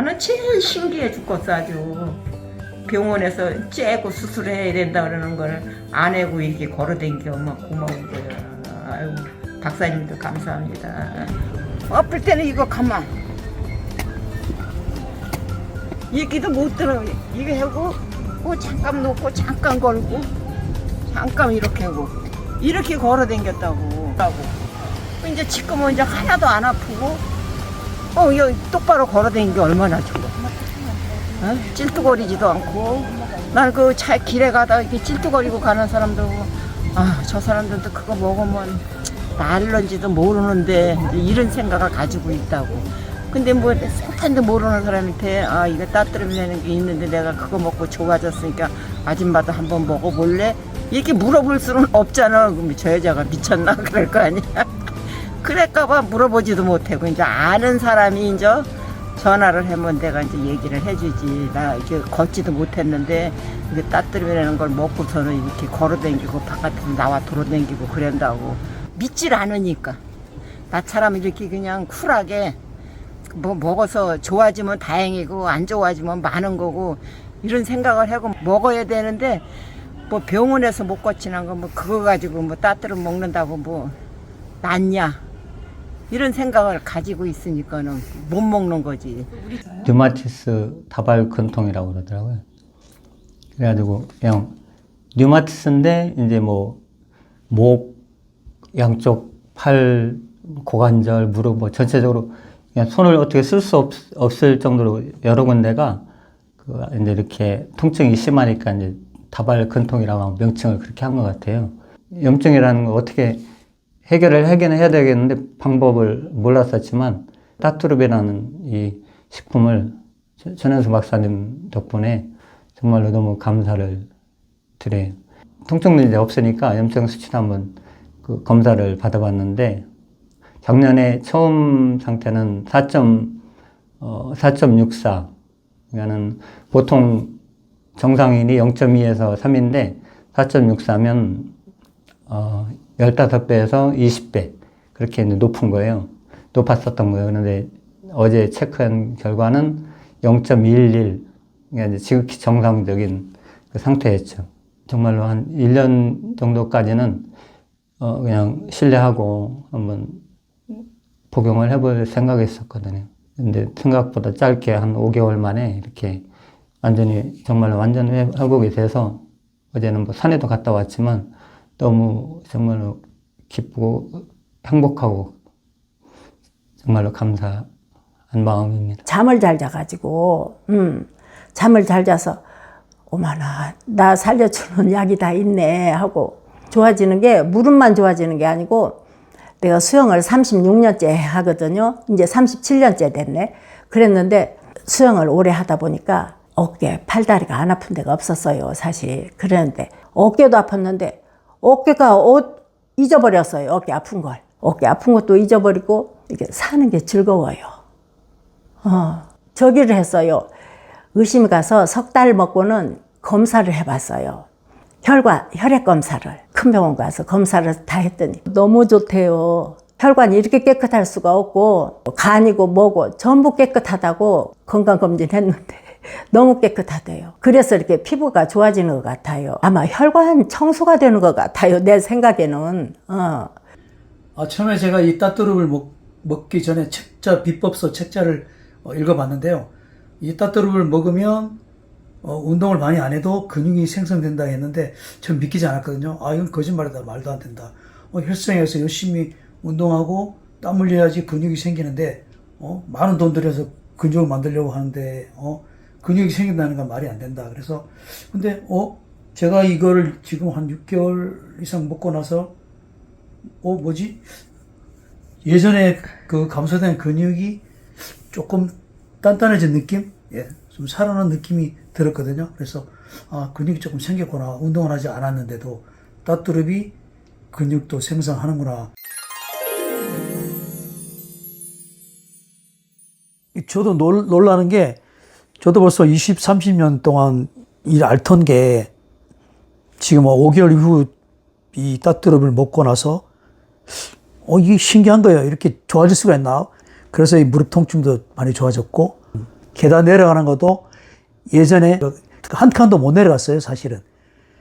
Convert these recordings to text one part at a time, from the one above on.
나는 제일 신기해 죽겠어 아주. 병원에서 째고 수술해야 된다 그러는 걸 안 해고 이렇게 걸어댕겨 막 고마운 거야. 아유 박사님도 감사합니다. 아플 때는 이거 가만 얘기도 못 들어. 이거 하고 잠깐 놓고 잠깐 걸고 잠깐 이렇게 하고 이렇게 걸어댕겼다고. 이제 지금은 이제 하나도 안 아프고 여기 똑바로 걸어다니는 게 얼마나 좋아. 찔뚝거리지도 않고. 난 그 차 길에 가다 이렇게 찔뚝거리고 가는 사람들 보고 저 사람들도 그거 먹으면 날런지도 모르는데 이런 생각을 가지고 있다고. 근데 뭐 속한도 모르는 사람한테 이거 따뜻하는 게 있는데 내가 그거 먹고 좋아졌으니까 아줌마도 한번 먹어볼래? 이렇게 물어볼 수는 없잖아. 그럼 저 여자가 미쳤나 그럴 거 아니야. 그럴까봐 물어보지도 못하고 이제 아는 사람이 이제 전화를 하면 내가 이제 얘기를 해주지. 나 이렇게 걷지도 못했는데 이게 따뜻이라는 걸 먹고서는 이렇게 걸어다니고 바깥에서 나와 돌아다니고 그런다고. 믿질 않으니까. 나처럼 이렇게 그냥 쿨하게 뭐 먹어서 좋아지면 다행이고 안 좋아지면 많은 거고 이런 생각을 하고 먹어야 되는데 뭐 병원에서 못 고치는 거 뭐 그거 가지고 뭐 따뜻을 먹는다고 뭐 낫냐 이런 생각을 가지고 있으니까는 못 먹는 거지. 류마티스 다발근통이라고 그러더라고요. 그래가지고 그냥 류마티스인데 이제 뭐 목, 양쪽 팔, 고관절, 무릎 뭐 전체적으로 그냥 손을 어떻게 쓸 수 없을 정도로 여러 군데가 이제 이렇게 통증이 심하니까 이제 다발근통이라고 명칭을 그렇게 한 것 같아요. 염증이라는 거 어떻게 해결을 하긴 해야 되겠는데 방법을 몰랐었지만 따뚜르비라는 이 식품을 전현수 박사님 덕분에 정말로 너무 감사를 드려요. 통증도 이제 없으니까 염증 수치도 한번 검사를 받아봤는데 작년에 처음 상태는 4.64. 그러니까는 보통 정상인이 0.2에서 3인데 4.64면 15배에서 20배 그렇게 높은 거예요. 높았었던 거예요. 그런데 어제 체크한 결과는 0.11. 그러니까 이제 지극히 정상적인 그 상태였죠. 정말로 한 1년 정도까지는 그냥 신뢰하고 한번 복용을 해볼 생각이었거든요. 근데 생각보다 짧게 한 5개월 만에 이렇게 완전히 정말로 완전 회복이 돼서 어제는 뭐 산에도 갔다 왔지만 너무 정말로 기쁘고 행복하고 정말로 감사한 마음입니다. 잠을 잘 자가지고 잠을 잘 자서 어머나 나 살려주는 약이 다 있네 하고 좋아지는 게 무릎만 좋아지는 게 아니고 내가 수영을 36년째 하거든요. 이제 37년째 됐네. 그랬는데 수영을 오래 하다 보니까 어깨, 팔다리가 안 아픈 데가 없었어요, 사실. 그랬는데 어깨도 아팠는데 어깨가 잊어버렸어요, 어깨 아픈 걸. 어깨 아픈 것도 잊어버리고 이게 사는 게 즐거워요. 저기를 했어요. 의심이 가서 석 달 먹고는 검사를 해봤어요. 혈액 검사를. 큰 병원 가서 검사를 다 했더니 너무 좋대요. 혈관이 이렇게 깨끗할 수가 없고 간이고 뭐고 전부 깨끗하다고 건강검진 했는데 너무 깨끗하대요. 그래서 이렇게 피부가 좋아지는 것 같아요. 아마 혈관 청소가 되는 것 같아요, 내 생각에는. 처음에 제가 이 따뚜릅을 먹기 전에 비법서 책자를 읽어봤는데요. 이 따뚜릅을 먹으면 운동을 많이 안 해도 근육이 생성된다 했는데 전 믿기지 않았거든요. 이건 거짓말이다, 말도 안 된다. 헬스장에서 열심히 운동하고 땀 흘려야지 근육이 생기는데 많은 돈 들여서 근육을 만들려고 하는데 근육이 생긴다는 건 말이 안 된다. 그래서 근데 제가 이거를 지금 한 6개월 이상 먹고 나서 뭐지? 예전에 그 감소된 근육이 조금 단단해진 느낌? 좀 살아난 느낌이 들었거든요. 그래서 근육이 조금 생겼구나. 운동을 하지 않았는데도 따뚜릅이 근육도 생성하는구나. 저도 놀라는 게 저도 벌써 20, 30년 동안 일 앓던 게 지금 5개월 이후 이 따뚜릅을 먹고 나서 이게 신기한 거예요. 이렇게 좋아질 수가 있나? 그래서 이 무릎 통증도 많이 좋아졌고 계단 내려가는 것도 예전에 한 칸도 못 내려갔어요, 사실은.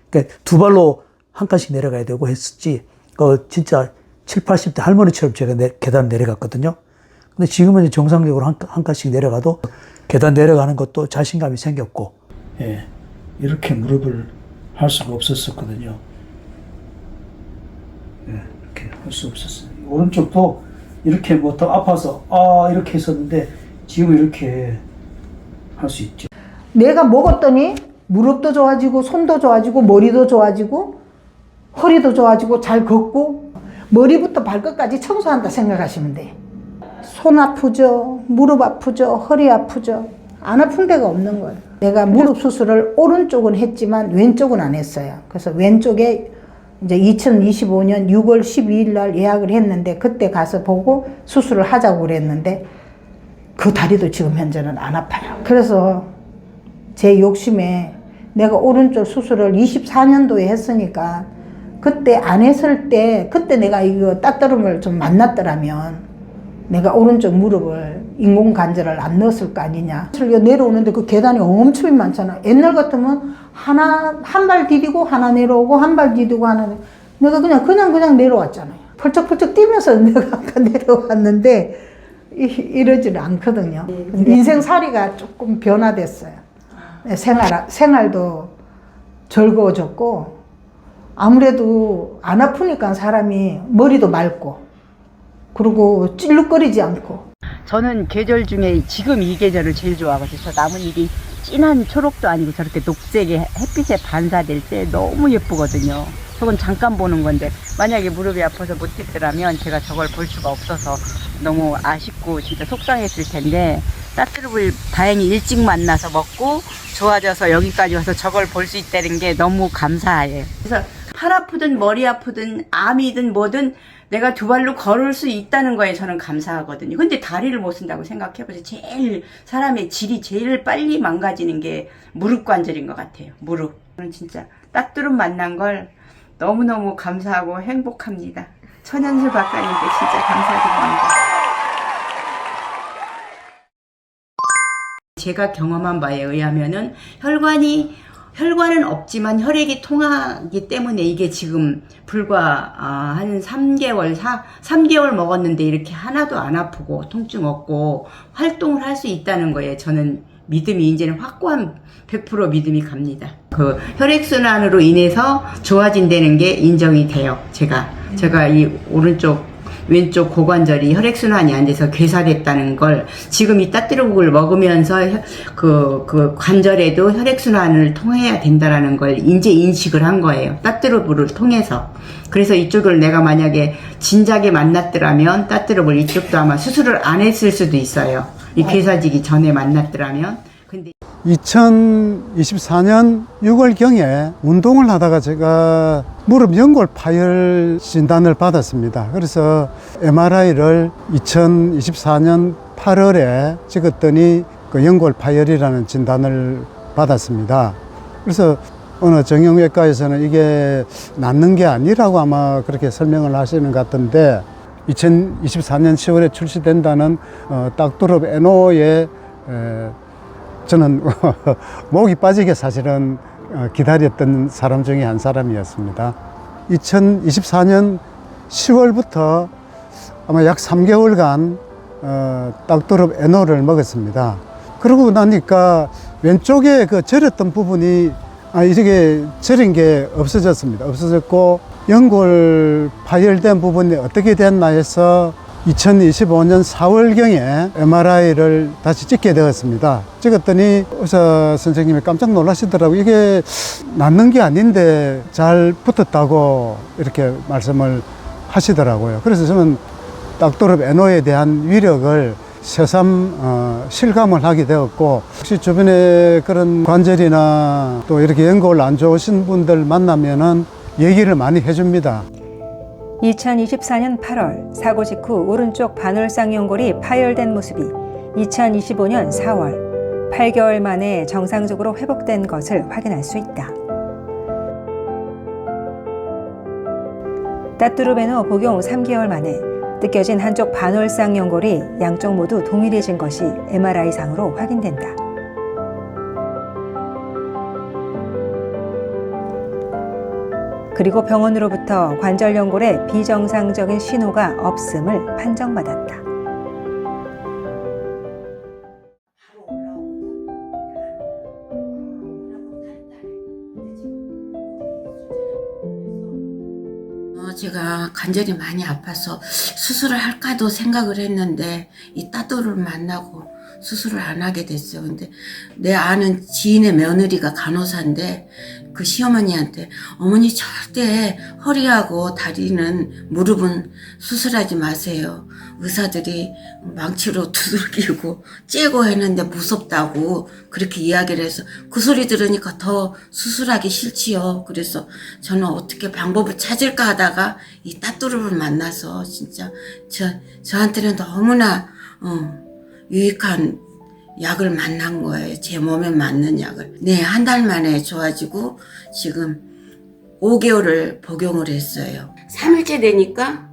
그러니까 두 발로 한 칸씩 내려가야 되고 했었지. 진짜 7, 80대 할머니처럼 제가 계단 내려갔거든요. 근데 지금은 이제 정상적으로 한 칸씩 내려가도 계단 내려가는 것도 자신감이 생겼고, 예, 이렇게 무릎을 할 수가 없었거든요. 예, 이렇게 할 수 없었어요. 오른쪽도 이렇게 뭐 더 아파서 이렇게 했었는데 지금 이렇게 할 수 있죠. 내가 먹었더니 무릎도 좋아지고 손도 좋아지고 머리도 좋아지고 허리도 좋아지고 잘 걷고 머리부터 발끝까지 청소한다 생각하시면 돼. 손 아프죠, 무릎 아프죠, 허리 아프죠. 안 아픈 데가 없는 거예요. 내가 무릎 수술을 오른쪽은 했지만 왼쪽은 안 했어요. 그래서 왼쪽에 이제 2025년 6월 12일 날 예약을 했는데 그때 가서 보고 수술을 하자고 그랬는데 그 다리도 지금 현재는 안 아파요. 그래서 제 욕심에 내가 오른쪽 수술을 24년도에 했으니까 그때 안 했을 때 그때 내가 이거 따뜻함을 좀 만났더라면 내가 오른쪽 무릎을 인공관절을 안 넣었을 거 아니냐. 내려오는데 그 계단이 엄청 많잖아. 옛날 같으면 한 발 디디고 하나 내려오고 한 발 디디고 하나 내가 그냥 내려왔잖아요. 펄쩍펄쩍 뛰면서 내가 아까 내려왔는데 이러지는 않거든요. 인생살이가 조금 변화됐어요. 생활도 즐거워졌고 아무래도 안 아프니까 사람이 머리도 맑고 그리고 찔룩거리지 않고. 저는 계절 중에 지금 이 계절을 제일 좋아하거든요. 저 나뭇잎이 진한 초록도 아니고 저렇게 녹색의 햇빛에 반사될 때 너무 예쁘거든요. 저건 잠깐 보는 건데 만약에 무릎이 아파서 못 뛰더라면 제가 저걸 볼 수가 없어서 너무 아쉽고 진짜 속상했을 텐데 따뜻을 다행히 일찍 만나서 먹고 좋아져서 여기까지 와서 저걸 볼 수 있다는 게 너무 감사해요. 그래서 팔 아프든 머리 아프든 암이든 뭐든 내가 두 발로 걸을 수 있다는 거에 저는 감사하거든요. 근데 다리를 못 쓴다고 생각해보세요. 제일 사람의 질이 제일 빨리 망가지는 게 무릎 관절인 것 같아요. 무릎. 저는 진짜 따뜻한 만난 걸 너무너무 감사하고 행복합니다. 천연수 박사님께 진짜 감사드립니다. 제가 경험한 바에 의하면은 혈관은 없지만 혈액이 통하기 때문에 이게 지금 불과 한 3개월 먹었는데 이렇게 하나도 안 아프고 통증 없고 활동을 할 수 있다는 거에 저는 믿음이 이제는 확고한 100% 믿음이 갑니다. 그 혈액순환으로 인해서 좋아진다는 게 인정이 돼요. 제가 이 왼쪽 고관절이 혈액순환이 안 돼서 괴사됐다는 걸 지금 이 따뜻국을 먹으면서 그 관절에도 혈액순환을 통해야 된다라는 걸 이제 인식을 한 거예요. 따뜻국을 통해서. 그래서 이쪽을 내가 만약에 진작에 만났더라면 따뜻국을 이쪽도 아마 수술을 안 했을 수도 있어요. 이 괴사지기 전에 만났더라면. 근데 2024년 6월경에 운동을 하다가 제가 무릎 연골 파열 진단을 받았습니다. 그래서 MRI를 2024년 8월에 찍었더니 그 연골 파열이라는 진단을 받았습니다. 그래서 어느 정형외과에서는 이게 낫는 게 아니라고 아마 그렇게 설명을 하시는 것 같은데 2024년 10월에 출시된다는 딱두릅 에노의 저는 목이 빠지게 사실은 기다렸던 사람 중에 한 사람이었습니다. 2024년 10월부터 아마 약 3개월간 딱두릅 에노를 먹었습니다. 그러고 나니까 왼쪽에 그 저렸던 부분이 이렇게 저린 게 없어졌습니다. 없어졌고 연골 파열된 부분이 어떻게 됐나 해서 2025년 4월경에 MRI를 다시 찍게 되었습니다. 찍었더니 의사 선생님이 깜짝 놀라시더라고요. 이게 낫는 게 아닌데 잘 붙었다고 이렇게 말씀을 하시더라고요. 그래서 저는 딱두릅 에노에 대한 위력을 새삼 실감을 하게 되었고, 혹시 주변에 그런 관절이나 또 이렇게 연골 안 좋으신 분들 만나면은 얘기를 많이 해줍니다. 2024년 8월 사고 직후 오른쪽 반월상 연골이 파열된 모습이 2025년 4월 8개월 만에 정상적으로 회복된 것을 확인할 수 있다. 따뚜르베노 복용 3개월 만에 뜯겨진 한쪽 반월상 연골이 양쪽 모두 동일해진 것이 MRI상으로 확인된다. 그리고 병원으로부터 관절 연골에 비정상적인 신호가 없음을 판정받았다. 제가 관절이 많이 아파서 수술을 할까도 생각을 했는데 이 따또를 만나고 수술을 안 하게 됐어요. 근데 내 아는 지인의 며느리가 간호사인데 그 시어머니한테 어머니 절대 허리하고 다리는 무릎은 수술하지 마세요. 의사들이 망치로 두들기고 째고 했는데 무섭다고 그렇게 이야기를 해서 그 소리 들으니까 더 수술하기 싫지요. 그래서 저는 어떻게 방법을 찾을까 하다가 이 따뚜르를 만나서 진짜 저한테는 너무나 유익한 약을 만난 거예요. 제 몸에 맞는 약을. 네, 한 달 만에 좋아지고 지금 5개월을 복용을 했어요. 3일째 되니까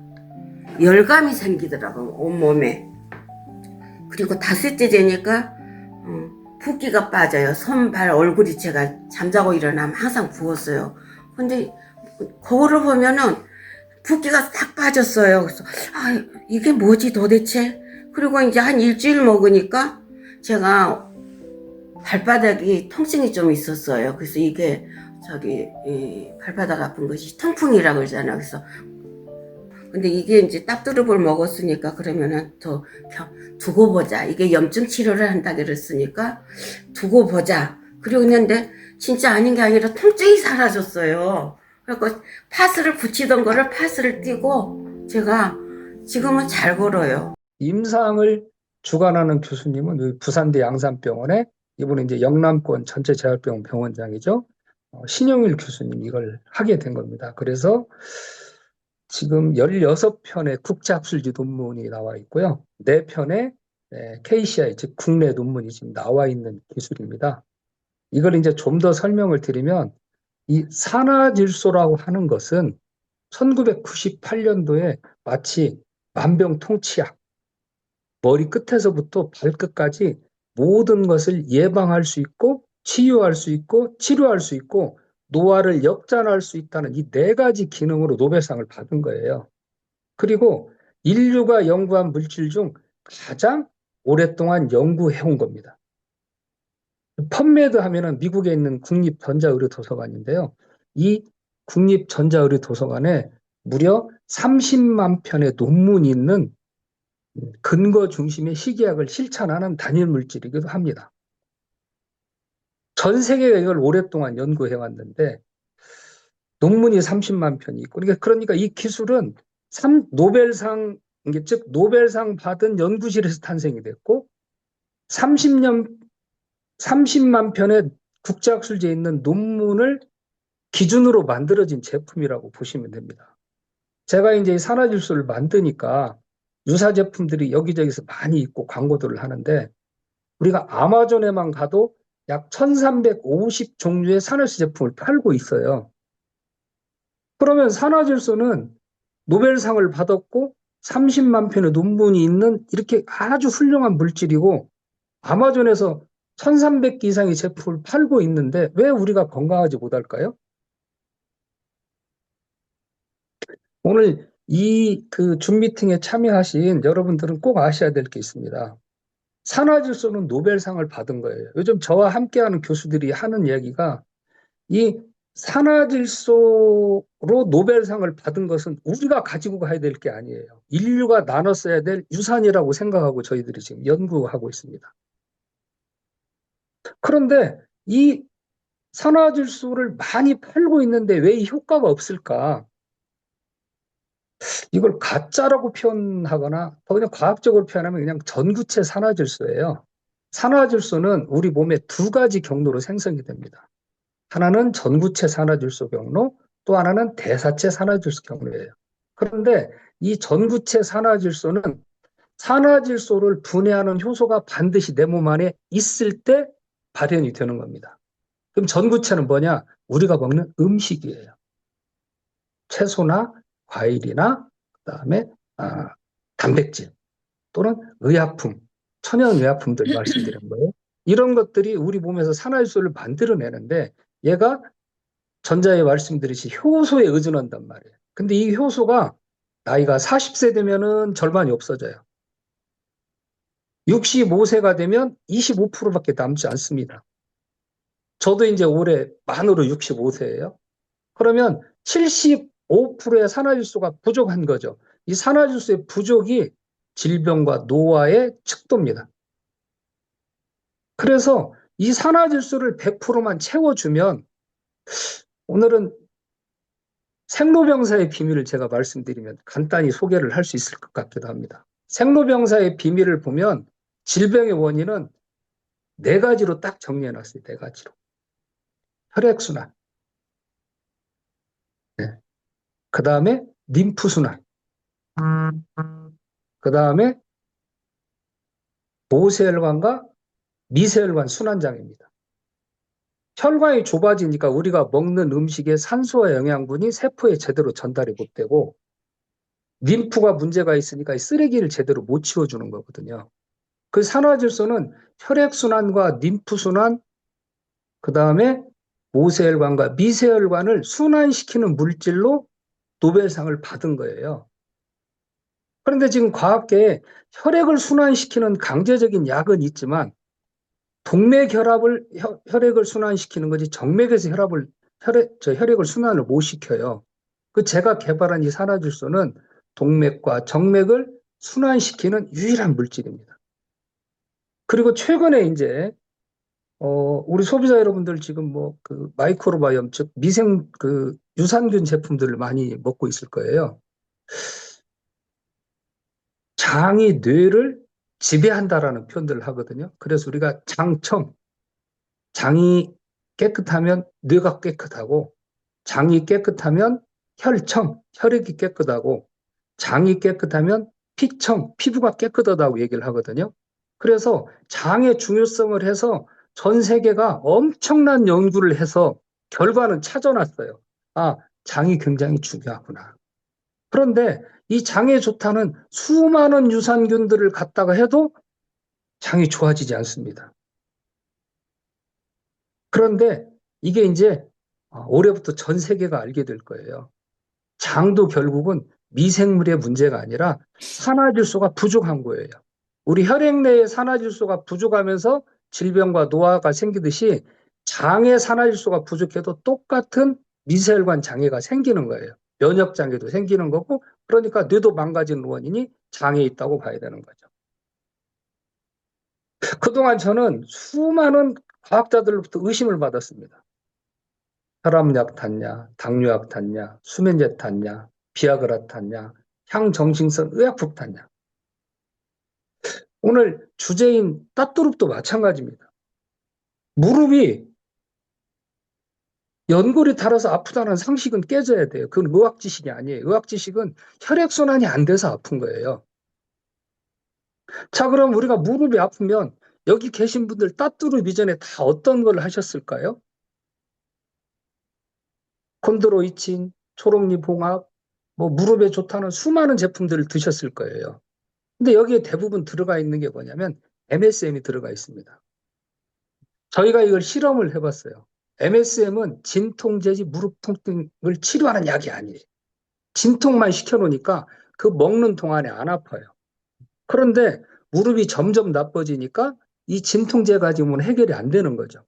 열감이 생기더라고요. 온몸에. 그리고 5일째 되니까 붓기가 빠져요. 손, 발, 얼굴이 제가 잠자고 일어나면 항상 부었어요. 근데 거울을 보면은 붓기가 딱 빠졌어요. 그래서 이게 뭐지 도대체? 그리고 이제 한 일주일 먹으니까 제가 발바닥이 통증이 좀 있었어요. 그래서 이게 발바닥 아픈 것이 통풍이라고 그러잖아요. 그래서 근데 이게 이제 딱두릅을 먹었으니까 그러면은 더 두고 보자. 이게 염증 치료를 한다 그랬으니까 두고 보자. 그러고 있는데 진짜 아닌 게 아니라 통증이 사라졌어요. 그래서 파스를 붙이던 거를 파스를 띄고 제가 지금은 잘 걸어요. 임상을 주관하는 교수님은 여기 부산대 양산병원에 이분은 이제 영남권 전체재활병원 병원장이죠. 신영일 교수님 이걸 하게 된 겁니다. 그래서 지금 16편의 국제학술지 논문이 나와 있고요. 4편의 KCI, 즉 국내 논문이 지금 나와 있는 기술입니다. 이걸 이제 좀 더 설명을 드리면 이 산화질소라고 하는 것은 1998년도에 마치 만병통치약, 머리 끝에서부터 발끝까지 모든 것을 예방할 수 있고 치유할 수 있고 치료할 수 있고 노화를 역전할 수 있다는 이 4가지 기능으로 노벨상을 받은 거예요. 그리고 인류가 연구한 물질 중 가장 오랫동안 연구해온 겁니다. 펀메드 하면은 미국에 있는 국립전자의료도서관인데요. 이 국립전자의료도서관에 무려 30만 편의 논문이 있는 근거 중심의 식이약을 실천하는 단일 물질이기도 합니다. 전 세계가 이걸 오랫동안 연구해 왔는데 논문이 30만 편이 있고 그러니까 이 기술은 노벨상 즉 노벨상 받은 연구실에서 탄생이 됐고 30만 편의 국제학술지에 있는 논문을 기준으로 만들어진 제품이라고 보시면 됩니다. 제가 이제 이 산화질소를 만드니까 유사 제품들이 여기저기서 많이 있고 광고들을 하는데 우리가 아마존에만 가도 약 1350 종류의 산화질소 제품을 팔고 있어요. 그러면 산화질소는 노벨상을 받았고 30만 편의 논문이 있는 이렇게 아주 훌륭한 물질이고 아마존에서 1300개 이상의 제품을 팔고 있는데 왜 우리가 건강하지 못할까요? 오늘 이 줌 미팅에 참여하신 여러분들은 꼭 아셔야 될 게 있습니다. 산화질소는 노벨상을 받은 거예요. 요즘 저와 함께하는 교수들이 하는 이야기가 이 산화질소로 노벨상을 받은 것은 우리가 가지고 가야 될 게 아니에요. 인류가 나눴어야 될 유산이라고 생각하고 저희들이 지금 연구하고 있습니다. 그런데 이 산화질소를 많이 팔고 있는데 왜 이 효과가 없을까? 이걸 가짜라고 표현하거나 더 그냥 과학적으로 표현하면 그냥 전구체 산화질소예요. 산화질소는 우리 몸에 2가지 경로로 생성이 됩니다. 하나는 전구체 산화질소 경로, 또 하나는 대사체 산화질소 경로예요. 그런데 이 전구체 산화질소는 산화질소를 분해하는 효소가 반드시 내 몸 안에 있을 때 발현이 되는 겁니다. 그럼 전구체는 뭐냐? 우리가 먹는 음식이에요. 채소나 과일이나 그다음에 단백질 또는 의약품, 천연 의약품들 말씀드린 거예요. 이런 것들이 우리 몸에서 산화질소를 만들어내는데 얘가 전자에 말씀드렸듯이 효소에 의존한단 말이에요. 근데 이 효소가 나이가 40세 되면은 절반이 없어져요. 65세가 되면 25%밖에 남지 않습니다. 저도 이제 올해 만으로 65세예요. 그러면 75%의 산화질소가 부족한 거죠. 이 산화질소의 부족이 질병과 노화의 척도입니다. 그래서 이 산화질소를 100%만 채워주면 오늘은 생로병사의 비밀을 제가 말씀드리면 간단히 소개를 할 수 있을 것 같기도 합니다. 생로병사의 비밀을 보면 질병의 원인은 4가지로 딱 정리해놨어요. 4가지로. 혈액순환, 네. 그 다음에 림프순환, 그 다음에 모세혈관과 미세혈관 순환장애입니다. 혈관이 좁아지니까 우리가 먹는 음식의 산소와 영양분이 세포에 제대로 전달이 못 되고 림프가 문제가 있으니까 이 쓰레기를 제대로 못 치워주는 거거든요. 그 산화질소는 혈액순환과 림프순환, 그 다음에 모세혈관과 미세혈관을 순환시키는 물질로 노벨상을 받은 거예요. 그런데 지금 과학계에 혈액을 순환시키는 강제적인 약은 있지만 혈액을 순환시키는 거지 정맥에서 혈액을 순환을 못 시켜요. 그 제가 개발한 이 산화질소는 동맥과 정맥을 순환시키는 유일한 물질입니다. 그리고 최근에 이제 우리 소비자 여러분들 지금 뭐 그 마이크로바이옴 즉 미생 그 유산균 제품들을 많이 먹고 있을 거예요. 장이 뇌를 지배한다라는 표현들을 하거든요. 그래서 우리가 장이 깨끗하면 뇌가 깨끗하고 장이 깨끗하면 혈액이 깨끗하고 장이 깨끗하면 피부가 깨끗하다고 얘기를 하거든요. 그래서 장의 중요성을 해서 전 세계가 엄청난 연구를 해서 결과는 찾아놨어요. 아, 장이 굉장히 중요하구나. 그런데 이 장에 좋다는 수많은 유산균들을 갖다가 해도 장이 좋아지지 않습니다. 그런데 이게 이제 올해부터 전 세계가 알게 될 거예요. 장도 결국은 미생물의 문제가 아니라 산화질소가 부족한 거예요. 우리 혈액 내에 산화질소가 부족하면서 질병과 노화가 생기듯이 장에 산화질소가 부족해도 똑같은 미세혈관 장애가 생기는 거예요. 면역 장애도 생기는 거고 그러니까 뇌도 망가지는 원인이 장에 있다고 봐야 되는 거죠. 그동안 저는 수많은 과학자들로부터 의심을 받았습니다. 혈압약 탔냐, 당뇨약 탔냐, 수면제 탔냐, 비아그라 탔냐, 향정신성 의약품 탔냐. 오늘 주제인 따뚜룹도 마찬가지입니다. 무릎이 연골이 닳아서 아프다는 상식은 깨져야 돼요. 그건 의학 지식이 아니에요. 의학 지식은 혈액순환이 안 돼서 아픈 거예요. 자, 그럼 우리가 무릎이 아프면 여기 계신 분들 따뚜룹 이전에 다 어떤 걸 하셨을까요? 콘드로이친, 초록잎 홍합, 뭐 무릎에 좋다는 수많은 제품들을 드셨을 거예요. 근데 여기에 대부분 들어가 있는 게 뭐냐면 MSM이 들어가 있습니다. 저희가 이걸 실험을 해봤어요. MSM은 진통제지 무릎 통증을 치료하는 약이 아니에요. 진통만 시켜놓으니까 그 먹는 동안에 안 아파요. 그런데 무릎이 점점 나빠지니까 이 진통제 가지고는 해결이 안 되는 거죠.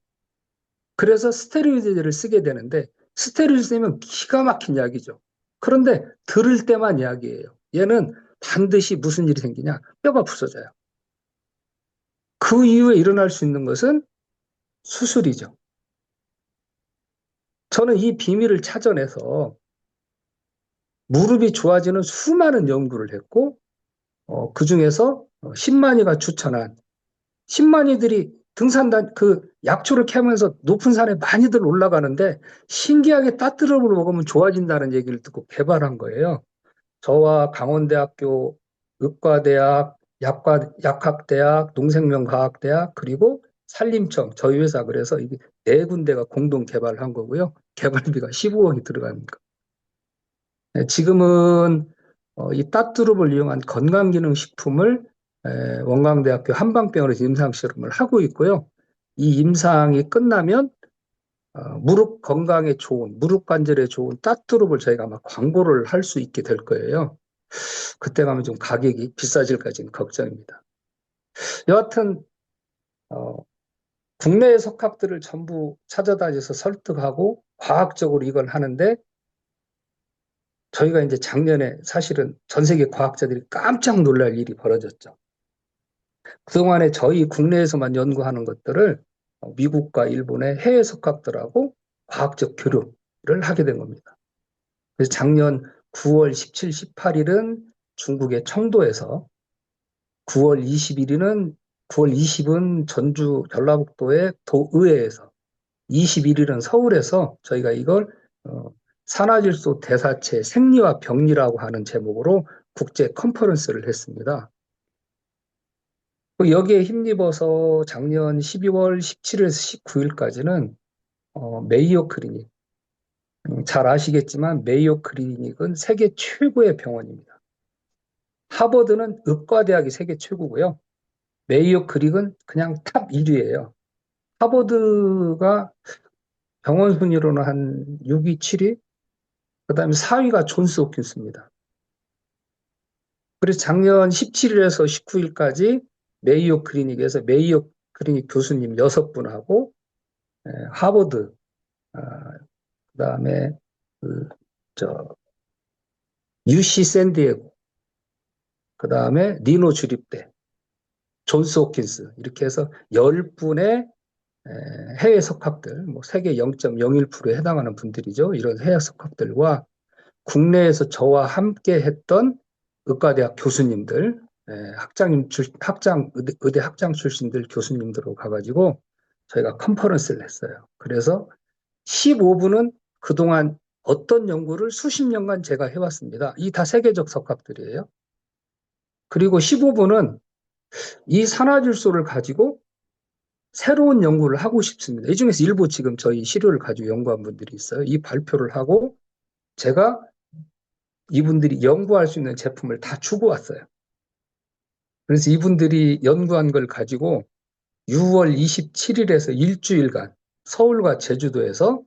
그래서 스테로이드를 쓰게 되는데 스테로이드 쓰면 기가 막힌 약이죠. 그런데 들을 때만 약이에요. 얘는 반드시 무슨 일이 생기냐? 뼈가 부서져요. 그 이후에 일어날 수 있는 것은 수술이죠. 저는 이 비밀을 찾아내서 무릎이 좋아지는 수많은 연구를 했고 그 중에서 신만이가 추천한 신만이들이 그 약초를 캐면서 높은 산에 많이들 올라가는데 신기하게 따뜻함을 먹으면 좋아진다는 얘기를 듣고 개발한 거예요. 저와 강원대학교 의과대학, 약학대학, 농생명과학대학 그리고 산림청 저희 회사 그래서 이게 4군데가 공동 개발한 거고요. 개발비가 15억이 들어갑니다. 지금은 이 따뚜룹을 이용한 건강기능식품을 원광대학교 한방병원에서 임상실험을 하고 있고요. 이 임상이 끝나면 무릎 건강에 좋은, 무릎 관절에 좋은 따뚜룹을 저희가 아마 광고를 할 수 있게 될 거예요. 그때 가면 좀 가격이 비싸질까지는 걱정입니다. 여하튼 국내의 석학들을 전부 찾아다녀서 설득하고 과학적으로 이걸 하는데, 저희가 이제 작년에 사실은 전 세계 과학자들이 깜짝 놀랄 일이 벌어졌죠. 그동안에 저희 국내에서만 연구하는 것들을 미국과 일본의 해외 석학들하고 과학적 교류를 하게 된 겁니다. 그래서 작년 9월 17, 18일은 중국의 청도에서, 9월 20은 전주 전라북도의 도의회에서, 21일은 서울에서 저희가 이걸 산화질소 대사체 생리와 병리라고 하는 제목으로 국제 컨퍼런스를 했습니다. 여기에 힘입어서 작년 12월 17일에서 19일까지는 메이오 클리닉, 잘 아시겠지만 메이오 클리닉은 세계 최고의 병원입니다. 하버드는 의과대학이 세계 최고고요. 메이오 클리닉은 그냥 탑 1위예요. 하버드가 병원 순위로는 한 6위, 7위, 그 다음에 4위가 존스 홉킨스입니다. 그래서 작년 17일에서 19일까지 메이오 클리닉에서 메이오 클리닉 교수님 6분하고 하버드, 그 다음에 UC 샌디에고, 그 다음에 니노 주립대, 존스 홉킨스, 이렇게 해서 10분의 해외 석학들, 뭐 세계 0.01%에 해당하는 분들이죠. 이런 해외 석학들과 국내에서 저와 함께 했던 의과대학 교수님들, 의대 학장 출신들 교수님들로 가가지고 저희가 컨퍼런스를 했어요. 그래서 15분은 그동안 어떤 연구를 수십 년간 제가 해왔습니다. 이 다 세계적 석학들이에요. 그리고 15분은 이 산화질소를 가지고 새로운 연구를 하고 싶습니다. 이 중에서 일부 지금 저희 시료를 가지고 연구한 분들이 있어요. 이 발표를 하고 제가 이분들이 연구할 수 있는 제품을 다 주고 왔어요. 그래서 이분들이 연구한 걸 가지고 6월 27일에서 일주일간 서울과 제주도에서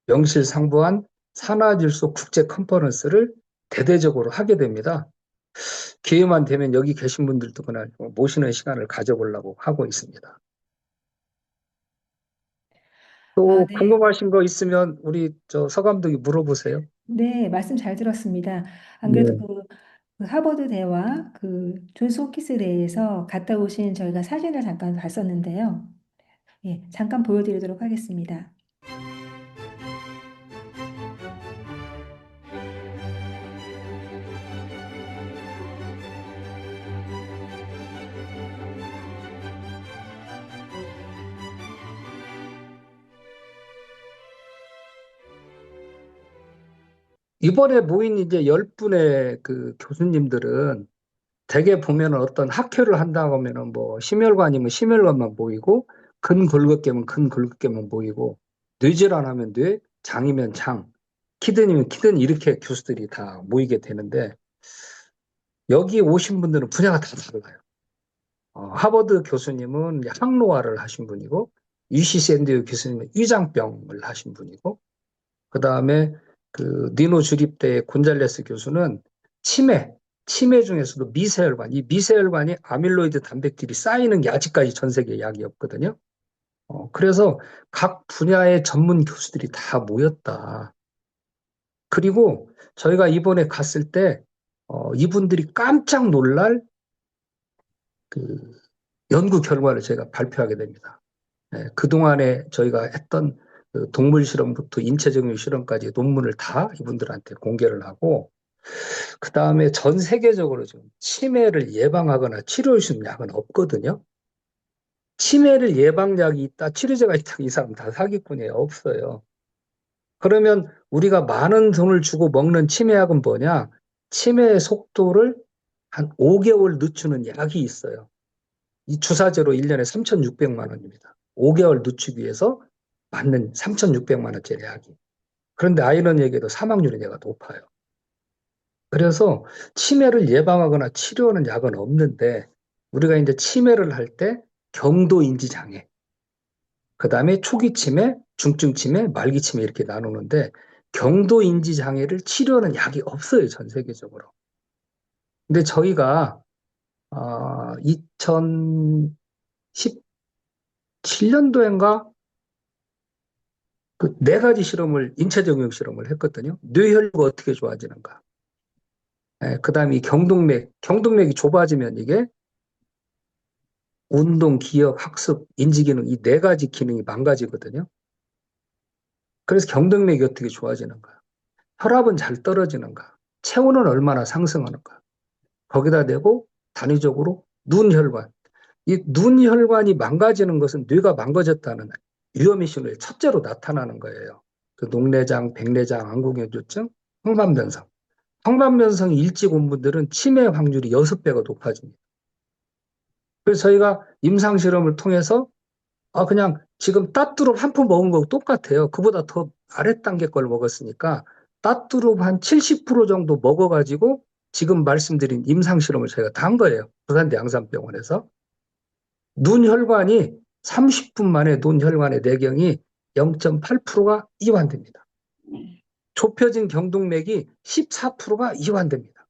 명실상부한 산화질소 국제 컨퍼런스를 대대적으로 하게 됩니다. 기회만 되면 여기 계신 분들도 그날 모시는 시간을 가져보려고 하고 있습니다. 또 네. 궁금하신 거 있으면 우리 서 감독이 물어보세요. 네, 말씀 잘 들었습니다. 안 네. 그래도 그 하버드 대와 그 존스 홉킨스 대에서 갔다 오신 저희가 사진을 잠깐 봤었는데요. 예, 잠깐 보여드리도록 하겠습니다. 이번에 모인 이제 10분의 그 교수님들은 대개 보면은 어떤 학회를 한다고 하면은 뭐 심혈관이면 심혈관만 모이고, 근골격계면 근골격계만 모이고, 뇌질환하면 뇌, 장이면 장, 키드니면 키드니, 이렇게 교수들이 다 모이게 되는데, 여기 오신 분들은 분야가 다 달라요. 하버드 교수님은 항노화를 하신 분이고, UC 샌디에고 교수님은 위장병을 하신 분이고, 그 다음에 그 니노 주립대 곤잘레스 교수는 치매 중에서도 미세혈관, 이 미세혈관이 아밀로이드 단백질이 쌓이는 게 아직까지 전 세계에 약이 없거든요. 그래서 각 분야의 전문 교수들이 다 모였다. 그리고 저희가 이번에 갔을 때 이분들이 깜짝 놀랄 그 연구 결과를 저희가 발표하게 됩니다. 그동안에 저희가 했던 그 동물 실험부터 인체적용 실험까지 논문을 다 이분들한테 공개를 하고, 그 다음에 전 세계적으로 좀 치매를 예방하거나 치료할 수 있는 약은 없거든요. 치매를 예방약이 있다, 치료제가 있다, 이 사람 다 사기꾼이에요. 없어요. 그러면 우리가 많은 돈을 주고 먹는 치매약은 뭐냐? 치매의 속도를 한 5개월 늦추는 약이 있어요. 이 주사제로 1년에 3,600만 원입니다. 5개월 늦추기 위해서 맞는 3,600만 원짜리 약이. 그런데 아이러니하게도 사망률이 내가 높아요. 그래서 치매를 예방하거나 치료하는 약은 없는데 우리가 이제 치매를 할 때 경도 인지 장애, 그 다음에 초기 치매, 중증 치매, 말기 치매 이렇게 나누는데 경도 인지 장애를 치료하는 약이 없어요, 전 세계적으로. 근데 저희가 2017년도인가 그 네 가지 실험을 인체 적용 실험을 했거든요. 뇌혈구가 어떻게 좋아지는가. 그다음에 이 경동맥이 좁아지면 이게 운동, 기억, 학습, 인지 기능 이 네 가지 기능이 망가지거든요. 그래서 경동맥이 어떻게 좋아지는가. 혈압은 잘 떨어지는가. 체온은 얼마나 상승하는가. 거기다 대고 단위적으로 눈혈관. 이 눈혈관이 망가지는 것은 뇌가 망가졌다는 위험의 신호의 첫째로 나타나는 거예요. 그 녹내장, 백내장, 안구경조증, 황반변성. 황반변성이 일찍 온 분들은 치매 확률이 6배가 높아집니다. 그래서 저희가 임상실험을 통해서 그냥 지금 따뚜룹 한 푼 먹은 거 똑같아요. 그보다 더 아래 단계 걸 먹었으니까 따뚜룹 한 70% 정도 먹어가지고 지금 말씀드린 임상실험을 저희가 다 한 거예요. 부산대 양산병원에서. 눈혈관이 30분 만에 눈혈관의 내경이 0.8%가 이완됩니다. 좁혀진 경동맥이 14%가 이완됩니다.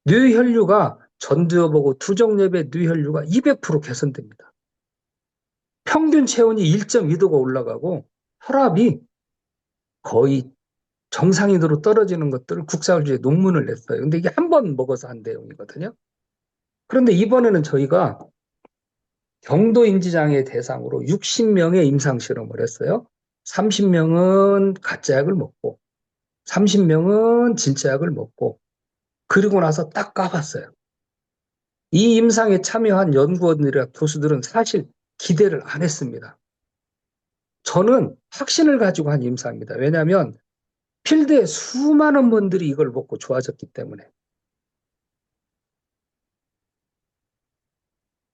뇌혈류가 전두엽하고 두정엽의 뇌혈류가 200% 개선됩니다. 평균 체온이 1.2도가 올라가고 혈압이 거의 정상인으로 떨어지는 것들을 국사학주에 논문을 냈어요. 근데 이게 한 번 먹어서 한 내용이거든요. 그런데 이번에는 저희가 경도인지장애 대상으로 60명의 임상실험을 했어요. 30명은 가짜약을 먹고 30명은 진짜약을 먹고 그리고 나서 딱 까봤어요. 이 임상에 참여한 연구원들이나 교수들은 사실 기대를 안 했습니다. 저는 확신을 가지고 한 임상입니다. 왜냐하면 필드에 수많은 분들이 이걸 먹고 좋아졌기 때문에.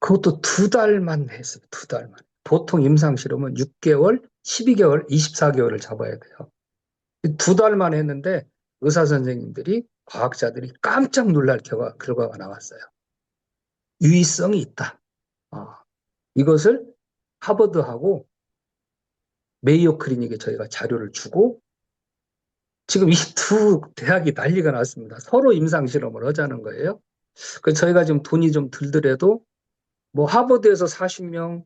그것도 2달만 했어요. 2달만. 보통 임상실험은 6개월, 12개월, 24개월을 잡아야 돼요. 2달만 했는데 의사 선생님들이 과학자들이 깜짝 놀랄 결과가 나왔어요. 유의성이 있다. 이것을 하버드하고 메이오 클리닉에 저희가 자료를 주고 지금 이 두 대학이 난리가 났습니다. 서로 임상실험을 하자는 거예요. 그래서 저희가 지금 돈이 좀 들더라도 뭐 하버드에서 40명,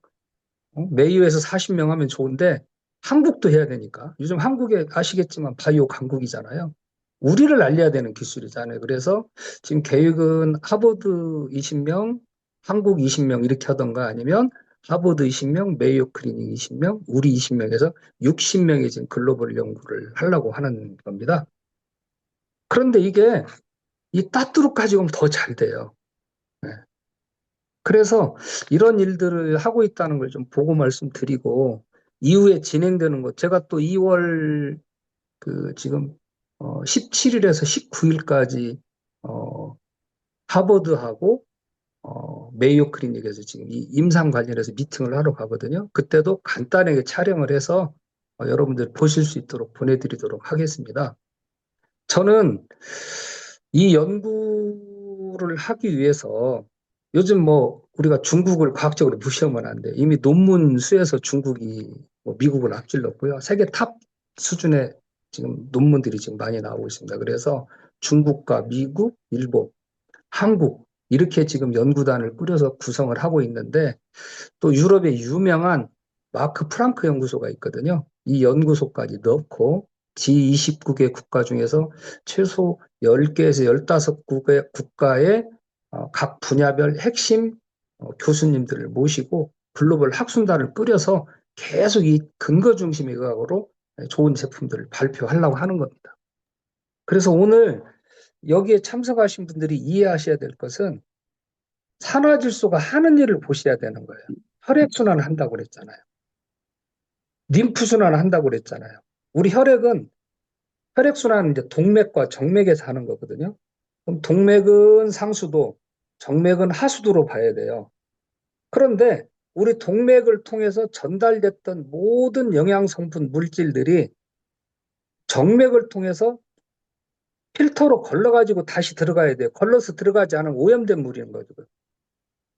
메이오에서 40명 하면 좋은데 한국도 해야 되니까. 요즘 한국에 아시겠지만 바이오 강국이잖아요. 우리를 알려야 되는 기술이잖아요. 그래서 지금 계획은 하버드 20명, 한국 20명 이렇게 하던가 아니면 하버드 20명, 메이오 클리닉 20명, 우리 20명에서 60명의 지금 글로벌 연구를 하려고 하는 겁니다. 그런데 이게 이 따뚜룩 가지고 더 잘 돼요. 네. 그래서 이런 일들을 하고 있다는 걸 좀 보고 말씀드리고 이후에 진행되는 것 제가 또 2월 지금 17일에서 19일까지 하버드하고 메이오 클리닉에서 지금 이 임상 관련해서 미팅을 하러 가거든요. 그때도 간단하게 촬영을 해서 여러분들 보실 수 있도록 보내드리도록 하겠습니다. 저는 이 연구를 하기 위해서 요즘 뭐 우리가 중국을 과학적으로 무시하면 안 돼. 이미 논문 수에서 중국이 뭐 미국을 앞질렀고요. 세계 탑 수준의 지금 논문들이 지금 많이 나오고 있습니다. 그래서 중국과 미국, 일본, 한국 이렇게 지금 연구단을 꾸려서 구성을 하고 있는데 또 유럽의 유명한 마크 프랑크 연구소가 있거든요. 이 연구소까지 넣고 G29개 국가 중에서 최소 10개에서 15개 국가의 각 분야별 핵심 교수님들을 모시고 글로벌 학술단을 꾸려서 계속 이 근거 중심의 의학으로 좋은 제품들을 발표하려고 하는 겁니다. 그래서 오늘 여기에 참석하신 분들이 이해하셔야 될 것은 산화질소가 하는 일을 보셔야 되는 거예요. 혈액순환을 한다고 그랬잖아요. 림프순환을 한다고 그랬잖아요. 우리 혈액순환은 이제 동맥과 정맥에서 하는 거거든요. 그럼 동맥은 상수도, 정맥은 하수도로 봐야 돼요. 그런데 우리 동맥을 통해서 전달됐던 모든 영양성분 물질들이 정맥을 통해서 필터로 걸러가지고 다시 들어가야 돼요. 걸러서 들어가지 않으면 오염된 물인 거죠.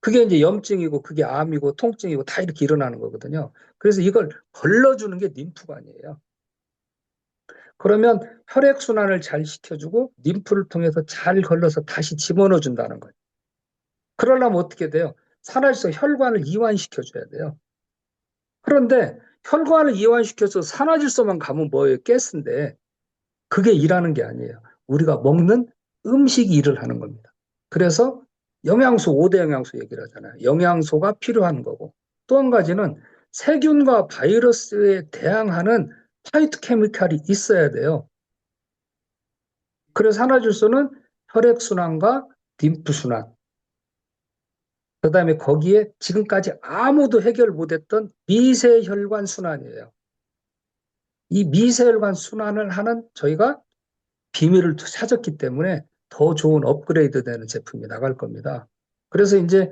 그게 이제 염증이고 그게 암이고 통증이고 다 이렇게 일어나는 거거든요. 그래서 이걸 걸러주는 게 림프관이에요. 그러면 혈액순환을 잘 시켜주고 림프를 통해서 잘 걸러서 다시 집어넣어 준다는 거예요. 그러려면 어떻게 돼요? 산화질소 혈관을 이완시켜줘야 돼요. 그런데 혈관을 이완시켜서 산화질소만 가면 뭐예요? 가스인데 그게 일하는 게 아니에요. 우리가 먹는 음식이 일을 하는 겁니다. 그래서 영양소, 5대 영양소 얘기를 하잖아요. 영양소가 필요한 거고 또 한 가지는 세균과 바이러스에 대항하는 파이토케미칼이 있어야 돼요. 그래서 산화질소는 혈액순환과 림프순환, 그 다음에 거기에 지금까지 아무도 해결 못했던 미세혈관 순환이에요. 이 미세혈관 순환을 하는 저희가 비밀을 찾았기 때문에 더 좋은 업그레이드 되는 제품이 나갈 겁니다. 그래서 이제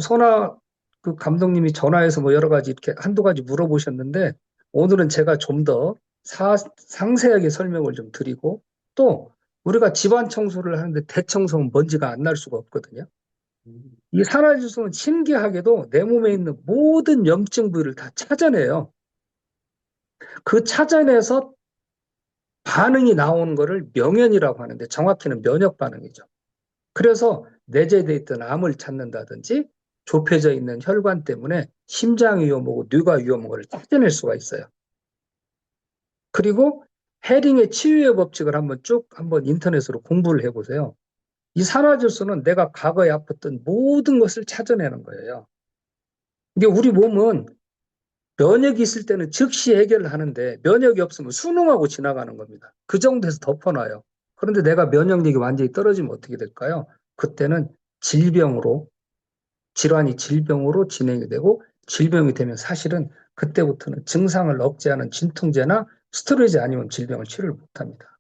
선아 그 감독님이 전화해서 뭐 여러 가지 이렇게 한두 가지 물어보셨는데 오늘은 제가 좀 더 상세하게 설명을 좀 드리고 또 우리가 집안 청소를 하는데 대청소는 먼지가 안 날 수가 없거든요. 이 산화질소는 신기하게도 내 몸에 있는 모든 염증 부위를 다 찾아내요. 그 찾아내서 반응이 나오는 거를 명현이라고 하는데 정확히는 면역 반응이죠. 그래서 내재되어 있던 암을 찾는다든지 좁혀져 있는 혈관 때문에 심장 위험하고 뇌가 위험한 것을 찾아낼 수가 있어요. 그리고 헤링의 치유의 법칙을 한번 인터넷으로 공부를 해보세요. 이 산화질소는 내가 과거에 아팠던 모든 것을 찾아내는 거예요. 이게 우리 몸은 면역이 있을 때는 즉시 해결을 하는데 면역이 없으면 수능하고 지나가는 겁니다. 그 정도에서 덮어놔요. 그런데 내가 면역력이 완전히 떨어지면 어떻게 될까요? 그때는 질환이 질병으로 진행이 되고 질병이 되면 사실은 그때부터는 증상을 억제하는 진통제나 스테로이드 아니면 질병을 치료를 못합니다.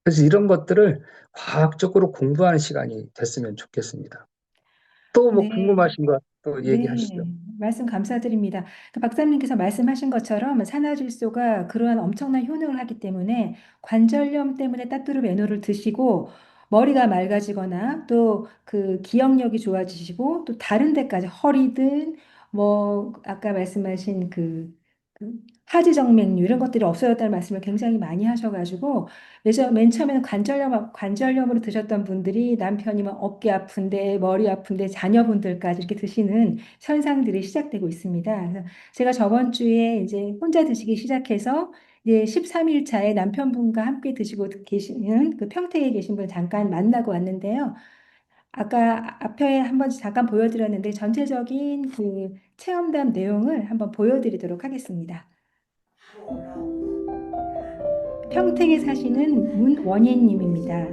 그래서 이런 것들을 과학적으로 공부하는 시간이 됐으면 좋겠습니다. 또 뭐 네. 궁금하신 거 또 네, 얘기하시죠. 말씀 감사드립니다. 그 박사님께서 말씀하신 것처럼 산화질소가 그러한 엄청난 효능을 하기 때문에 관절염 때문에 따뚜르 에노를 드시고 머리가 맑아지거나 또 그 기억력이 좋아지시고 또 다른 데까지 허리든 뭐 아까 말씀하신 그 하지정맥류 이런 것들이 없어졌다는 말씀을 굉장히 많이 하셔가지고 맨 처음에는 관절염으로 드셨던 분들이 남편이 막 어깨 아픈데 머리 아픈데 자녀분들까지 이렇게 드시는 현상들이 시작되고 있습니다. 그래서 제가 저번 주에 이제 혼자 드시기 시작해서 이제 13일 차에 남편분과 함께 드시고 계시는 그 평택에 계신 분 잠깐 만나고 왔는데요. 아까 앞에 한번 잠깐 보여드렸는데 전체적인 그 체험담 내용을 한번 보여드리도록 하겠습니다. 평택에 사시는 문원예님입니다.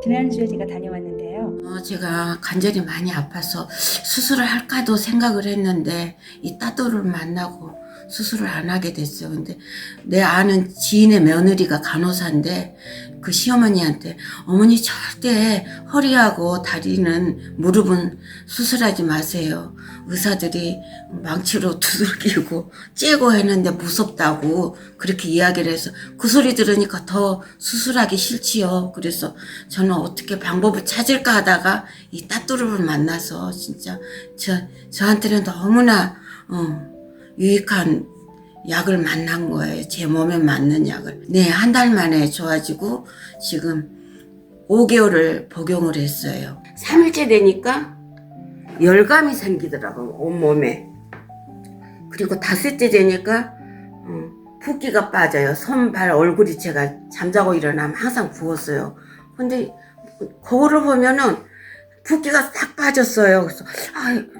지난주에 제가 다녀왔는데요. 제가 관절이 많이 아파서 수술을 할까도 생각을 했는데 이 따뚜를 만나고 수술을 안 하게 됐어요. 근데 내 아는 지인의 며느리가 간호사인데 그 시어머니한테 어머니 절대 허리하고 다리는 무릎은 수술하지 마세요. 의사들이 망치로 두들기고 째고 했는데 무섭다고 그렇게 이야기를 해서 그 소리 들으니까 더 수술하기 싫지요. 그래서 저는 어떻게 방법을 찾을까 하다가 이 따뚜르를 만나서 진짜 저한테는 너무나 유익한 약을 만난 거예요. 제 몸에 맞는 약을. 네, 한 달 만에 좋아지고 지금 5개월을 복용을 했어요. 3일째 되니까 열감이 생기더라고요. 온몸에. 그리고 5일째 되니까 붓기가 빠져요. 손, 발, 얼굴이 제가 잠자고 일어나면 항상 부었어요. 근데 거울을 보면은 붓기가 싹 빠졌어요. 그래서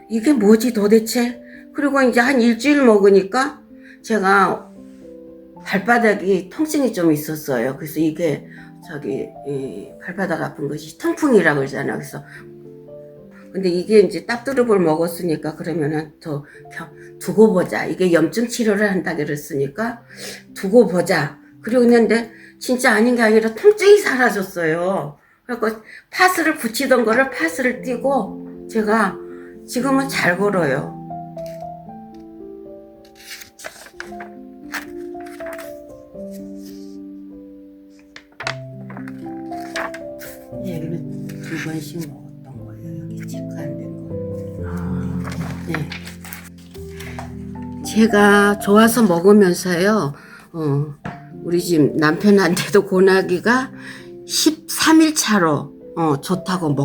이게 뭐지 도대체? 그리고 이제 한 일주일 먹으니까 제가 발바닥이 통증이 좀 있었어요. 그래서 이게 발바닥 아픈 것이 통풍이라고 그러잖아요. 그래서 근데 이게 이제 따뚜르볼 먹었으니까 그러면은 더 두고 보자. 이게 염증 치료를 한다 그랬으니까 두고 보자. 그러고 있는데 진짜 아닌 게 아니라 통증이 사라졌어요. 그래서 파스를 붙이던 거를 파스를 띄고 제가 지금은 잘 걸어요. 2번씩 먹었던 거예요. 여기 체크 안 된 거. 네. 제가 좋아서 먹으면서요. 우리 집 남편한테도 고나기가 13일 차로 좋다고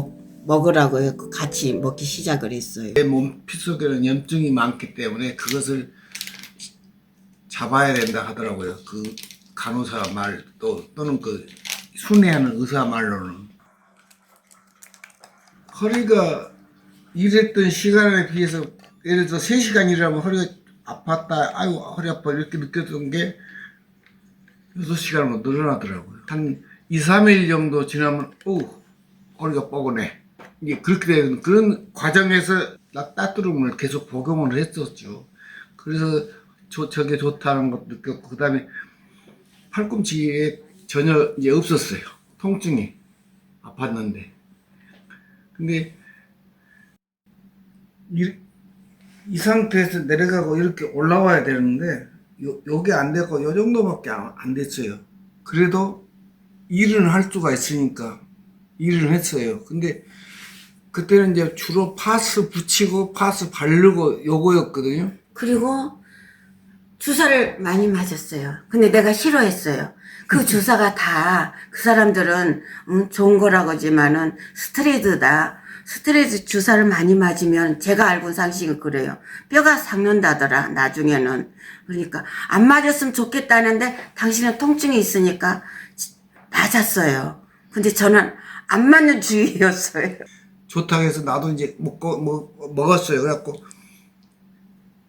먹으라고요. 같이 먹기 시작을 했어요. 내 몸 피 속에는 염증이 많기 때문에 그것을 잡아야 된다 하더라고요. 그 간호사 말 또는 그 순회하는 의사 말로는 허리가 일했던 시간에 비해서 예를 들어 3시간 일하면 허리가 아팠다, 아이고 허리 아파 이렇게 느꼈던 게 6시간으로 늘어나더라고요. 한 2, 3일 정도 지나면 허리가 뻐근해. 이게 그렇게 되는 그런 과정에서 따뚜름을 계속 복용을 했었죠. 그래서 저게 좋다는 것도 느꼈고, 그 다음에 팔꿈치에 전혀 이제 없었어요. 통증이 아팠는데. 근데 이 상태에서 내려가고 이렇게 올라와야 되는데 요게 안 되고 요 정도밖에 안 됐어요. 그래도 일은 할 수가 있으니까 일을 했어요. 근데 그때는 이제 주로 파스 붙이고 파스 바르고 요거였거든요. 그리고 주사를 많이 맞았어요. 근데 내가 싫어했어요. 그 주사가 다 그 사람들은 좋은 거라고 하지만은 스테로이드다. 스테로이드 주사를 많이 맞으면 제가 알고 상식은 그래요. 뼈가 삭는다더라 나중에는. 그러니까 안 맞았으면 좋겠다는데 당신은 통증이 있으니까 맞았어요. 근데 저는 안 맞는 주의였어요. 좋다고 해서 나도 이제 먹었어요. 그래갖고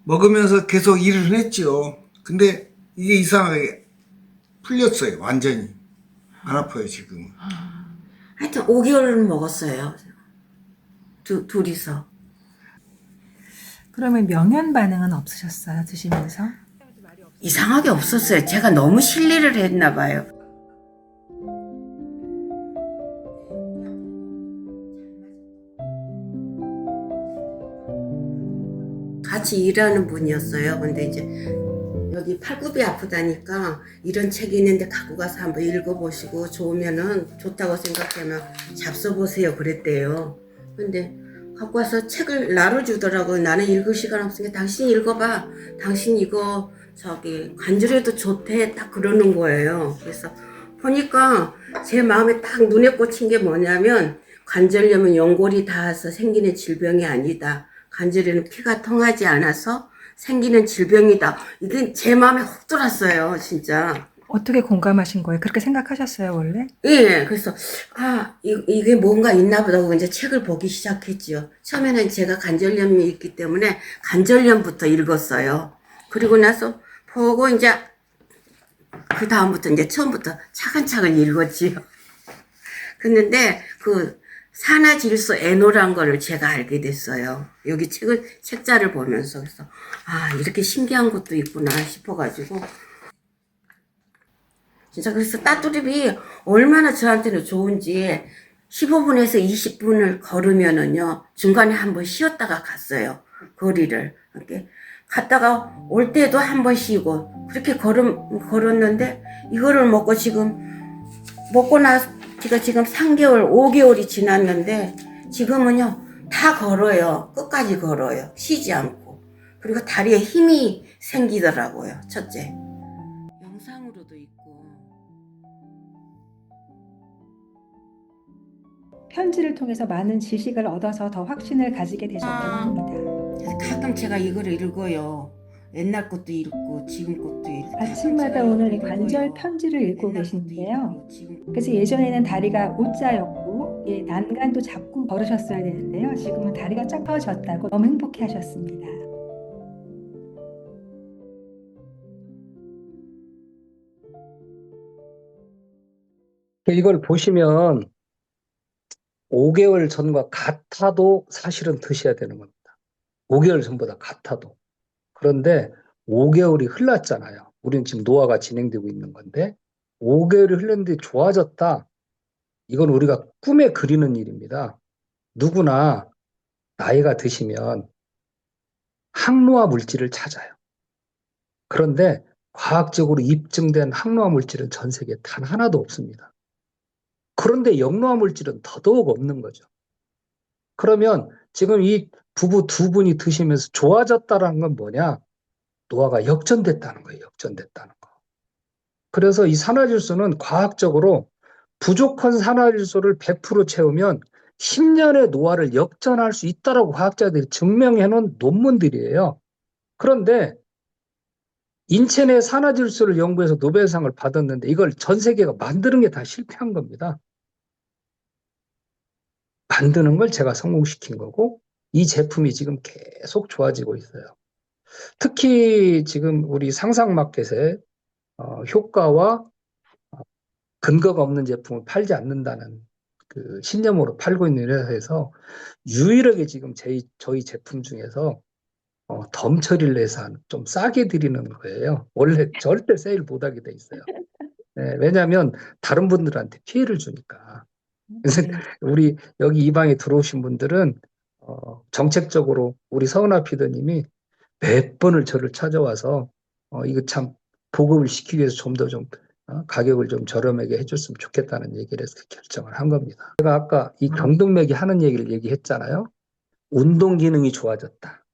먹으면서 계속 일을 했죠. 근데 이게 이상하게 풀렸어요. 완전히 안 아파요 지금은. 하여튼 5개월은 먹었어요. 둘이서. 그러면 명현 반응은 없으셨어요? 드시면서? 이상하게 없었어요. 제가 너무 실례를 했나 봐요. 같이 일하는 분이었어요. 근데 이제 여기 팔굽이 아프다니까 이런 책이 있는데 갖고 가서 한번 읽어보시고 좋으면은 좋다고 생각하면 잡숴보세요 그랬대요. 근데 갖고 와서 책을 나눠주더라고요. 나는 읽을 시간 없으니까 당신 읽어봐. 당신 이거 관절에도 좋대 딱 그러는 거예요. 그래서 보니까 제 마음에 딱 눈에 꽂힌 게 뭐냐면 관절염은 연골이 닿아서 생기는 질병이 아니다. 관절에는 피가 통하지 않아서 생기는 질병이다. 이게 제 마음에 훅 들었어요, 진짜. 어떻게 공감하신 거예요? 그렇게 생각하셨어요, 원래? 예, 그래서, 이게 뭔가 있나 보다 하고 이제 책을 보기 시작했지요. 처음에는 제가 관절염이 있기 때문에 관절염부터 읽었어요. 그리고 나서 보고 이제, 그 다음부터 이제 처음부터 차근차근 읽었지요. 그런데 산화질소 에노란 거를 제가 알게 됐어요. 여기 책자를 보면서. 그래서, 이렇게 신기한 것도 있구나 싶어가지고. 진짜 그래서 따뚜립이 얼마나 저한테는 좋은지 15분에서 20분을 걸으면은요, 중간에 한번 쉬었다가 갔어요. 거리를. 이렇게 갔다가 올 때도 한 번 쉬고, 그렇게 걸었는데, 이거를 먹고 제가 지금 3개월, 5개월이 지났는데 지금은요 다 걸어요. 끝까지 걸어요. 쉬지 않고. 그리고 다리에 힘이 생기더라고요. 첫째. 영상으로도 있고. 편지를 통해서 많은 지식을 얻어서 더 확신을 가지게 되셨다고 합니다. 가끔 제가 이거를 읽어요. 옛날 것도 읽고 지금 것도 읽고. 아침마다 오늘 이 관절 편지를 읽고 계시는데요. 그래서 예전에는 다리가 O자였고 난간도 잡고 걸으셨어야 되는데요. 지금은 다리가 쫙 펴졌다고 너무 행복해 하셨습니다. 이걸 보시면 5개월 전과 같아도 사실은 드셔야 되는 겁니다. 5개월 전보다 같아도. 그런데 5개월이 흘렀잖아요. 우리는 지금 노화가 진행되고 있는 건데 5개월이 흘렀는데 좋아졌다. 이건 우리가 꿈에 그리는 일입니다. 누구나 나이가 드시면 항노화 물질을 찾아요. 그런데 과학적으로 입증된 항노화 물질은 전 세계에 단 하나도 없습니다. 그런데 역로화 물질은 더더욱 없는 거죠. 그러면 지금 이 부부 두 분이 드시면서 좋아졌다는 건 뭐냐? 노화가 역전됐다는 거예요. 역전됐다는 거. 그래서 이 산화질소는 과학적으로 부족한 산화질소를 100% 채우면 10년의 노화를 역전할 수 있다라고 과학자들이 증명해 놓은 논문들이에요. 그런데 인체 내 산화질소를 연구해서 노벨상을 받았는데 이걸 전 세계가 만드는 게 다 실패한 겁니다. 만드는 걸 제가 성공시킨 거고 이 제품이 지금 계속 좋아지고 있어요. 특히 지금 우리 상상마켓에 효과와 근거가 없는 제품을 팔지 않는다는 그 신념으로 팔고 있는 회사에서 유일하게 지금 저희 제품 중에서 덤 처리를 해서 좀 싸게 드리는 거예요. 원래 절대 세일 못하게 돼 있어요. 네, 왜냐하면 다른 분들한테 피해를 주니까. 그래서 우리 여기 이 방에 들어오신 분들은 정책적으로 우리 서은아 피디님이 몇 번을 저를 찾아와서 이거 참 보급을 시키기 위해서 좀 더 가격을 좀 저렴하게 해줬으면 좋겠다는 얘기를 해서 결정을 한 겁니다. 제가 아까 이 경동맥이 하는 얘기를 얘기했잖아요. 운동 기능이 좋아졌다.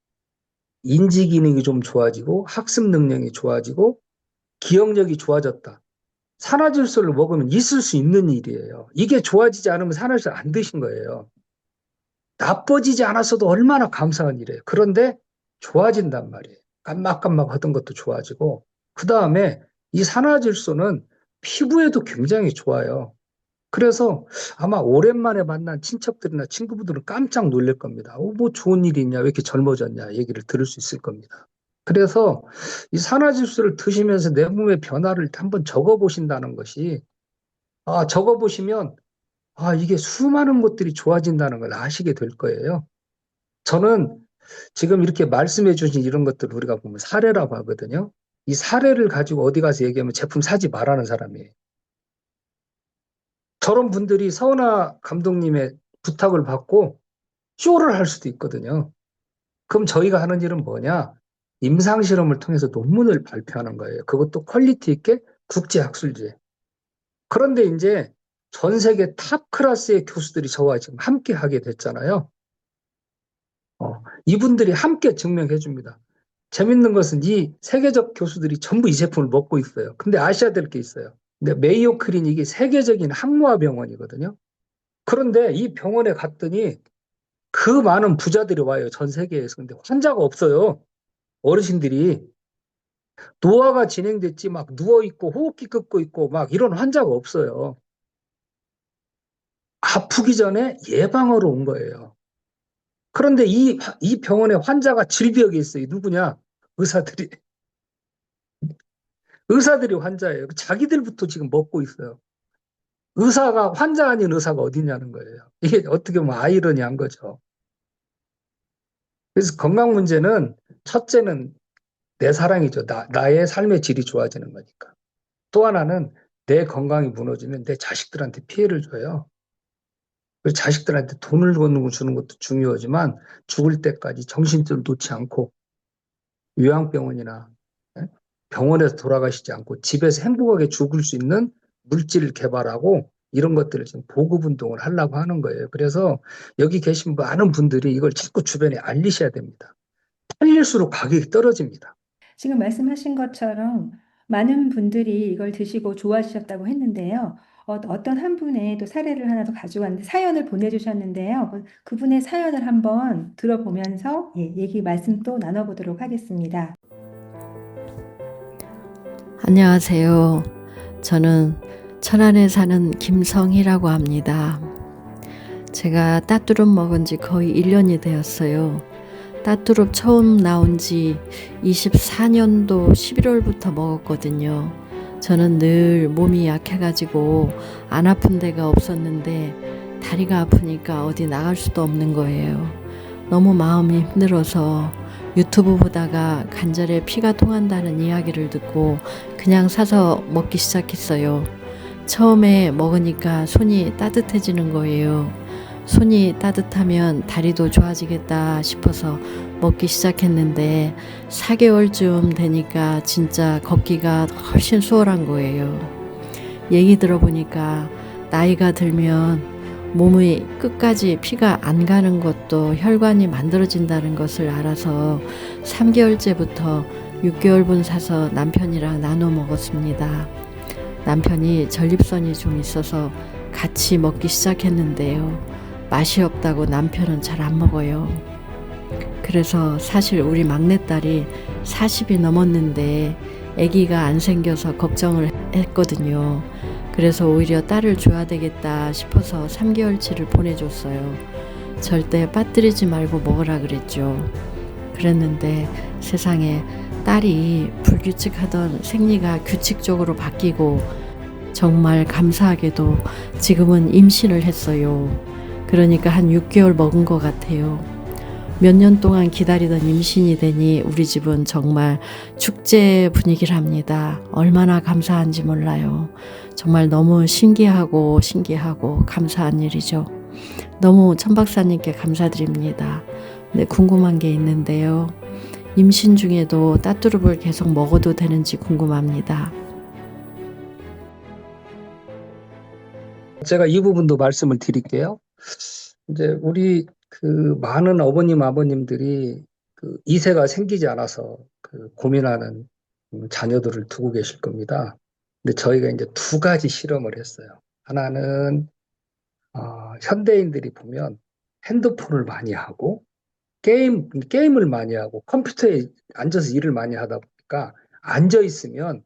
인지 기능이 좀 좋아지고 학습 능력이 좋아지고 기억력이 좋아졌다. 산화질소를 먹으면 있을 수 있는 일이에요. 이게 좋아지지 않으면 산화질소 안 드신 거예요. 나빠지지 않았어도 얼마나 감사한 일이에요. 그런데 좋아진단 말이에요. 깜막깜막 하던 것도 좋아지고 그 다음에 이 산화질소는 피부에도 굉장히 좋아요. 그래서 아마 오랜만에 만난 친척들이나 친구분들은 깜짝 놀랄 겁니다. 뭐 좋은 일이 있냐, 왜 이렇게 젊어졌냐 얘기를 들을 수 있을 겁니다. 그래서 이 산화질소를 드시면서 내 몸의 변화를 한번 적어보신다는 것이 적어보시면 이게 수많은 것들이 좋아진다는 걸 아시게 될 거예요. 저는 지금 이렇게 말씀해 주신 이런 것들을 우리가 보면 사례라고 하거든요. 이 사례를 가지고 어디 가서 얘기하면 제품 사지 말라는 사람이에요. 저런 분들이 서은아 감독님의 부탁을 받고 쇼를 할 수도 있거든요. 그럼 저희가 하는 일은 뭐냐? 임상실험을 통해서 논문을 발표하는 거예요. 그것도 퀄리티 있게 국제학술지에. 그런데 이제 전 세계 탑 클래스의 교수들이 저와 지금 함께 하게 됐잖아요. 이분들이 함께 증명해 줍니다. 재밌는 것은 이 세계적 교수들이 전부 이 제품을 먹고 있어요. 근데 아셔야 될 게 있어요. 근데 메이오 클리닉이 세계적인 항노화 병원이거든요. 그런데 이 병원에 갔더니 그 많은 부자들이 와요. 전 세계에서. 근데 환자가 없어요. 어르신들이. 노화가 진행됐지 막 누워있고 호흡기 꺾고 있고 막 이런 환자가 없어요. 아프기 전에 예방하러 온 거예요. 그런데 이 병원에 환자가 질병이 있어요. 누구냐? 의사들이. 의사들이 환자예요. 자기들부터 지금 먹고 있어요. 의사가 환자 아닌 의사가 어디냐는 거예요. 이게 어떻게 보면 아이러니한 거죠. 그래서 건강 문제는 첫째는 내 사랑이죠. 나의 삶의 질이 좋아지는 거니까. 또 하나는 내 건강이 무너지면 내 자식들한테 피해를 줘요. 그래서 자식들한테 돈을 주는 것도 중요하지만 죽을 때까지 정신줄 놓지 않고 요양병원이나 병원에서 돌아가시지 않고 집에서 행복하게 죽을 수 있는 물질을 개발하고 이런 것들을 지금 보급 운동을 하려고 하는 거예요. 그래서 여기 계신 많은 분들이 이걸 자꾸 주변에 알리셔야 됩니다. 팔릴수록 가격이 떨어집니다. 지금 말씀하신 것처럼 많은 분들이 이걸 드시고 좋아지셨다고 했는데요. 어떤 한 분의 또 사례를 하나 더 가져왔는데 사연을 보내주셨는데요. 그분의 사연을 한번 들어보면서 얘기 말씀 또 나눠보도록 하겠습니다. 안녕하세요. 저는 천안에 사는 김성희라고 합니다. 제가 따뚜릅 먹은 지 거의 1년이 되었어요. 따뚜릅 처음 나온 지 24년도 11월부터 먹었거든요. 저는 늘 몸이 약해가지고 안 아픈 데가 없었는데 다리가 아프니까 어디 나갈 수도 없는 거예요. 너무 마음이 힘들어서 유튜브 보다가 관절에 피가 통한다는 이야기를 듣고 그냥 사서 먹기 시작했어요. 처음에 먹으니까 손이 따뜻해지는 거예요. 손이 따뜻하면 다리도 좋아지겠다 싶어서 먹기 시작했는데 4개월쯤 되니까 진짜 걷기가 훨씬 수월한 거예요. 얘기 들어보니까 나이가 들면 몸의 끝까지 피가 안 가는 것도 혈관이 만들어진다는 것을 알아서 3개월째부터 6개월분 사서 남편이랑 나눠 먹었습니다. 남편이 전립선이 좀 있어서 같이 먹기 시작했는데요. 맛이 없다고 남편은 잘 안 먹어요. 그래서 사실 우리 막내딸이 40이 넘었는데 아기가 안 생겨서 걱정을 했거든요. 그래서 오히려 딸을 줘야 되겠다 싶어서 3개월치를 보내줬어요. 절대 빠뜨리지 말고 먹으라 그랬죠. 그랬는데 세상에 딸이 불규칙하던 생리가 규칙적으로 바뀌고 정말 감사하게도 지금은 임신을 했어요. 그러니까 한 6개월 먹은 것 같아요. 몇 년 동안 기다리던 임신이 되니 우리 집은 정말 축제 분위기랍니다. 얼마나 감사한지 몰라요. 정말 너무 신기하고 감사한 일이죠. 너무 천 박사님께 감사드립니다. 네, 궁금한 게 있는데요. 임신 중에도 따뚜룹을 계속 먹어도 되는지 궁금합니다. 제가 이 부분도 말씀을 드릴게요. 이제 우리 그 많은 어머님, 아버님들이 그 2세가 생기지 않아서 그 고민하는 자녀들을 두고 계실 겁니다. 근데 저희가 이제 두 가지 실험을 했어요. 하나는 현대인들이 보면 핸드폰을 많이 하고 게임을 많이 하고 컴퓨터에 앉아서 일을 많이 하다 보니까 앉아 있으면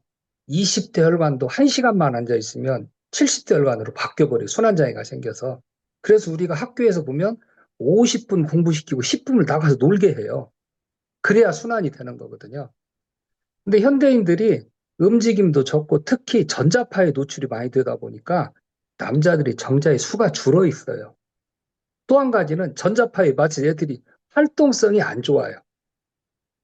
20대 혈관도 1시간만 앉아 있으면 70대 혈관으로 바뀌어버려요. 순환장애가 생겨서. 그래서 우리가 학교에서 보면 50분 공부시키고 10분을 나가서 놀게 해요. 그래야 순환이 되는 거거든요. 근데 현대인들이 움직임도 적고 특히 전자파에 노출이 많이 되다 보니까 남자들이 정자의 수가 줄어 있어요. 또 한 가지는 전자파에 맞춰 애들이 활동성이 안 좋아요.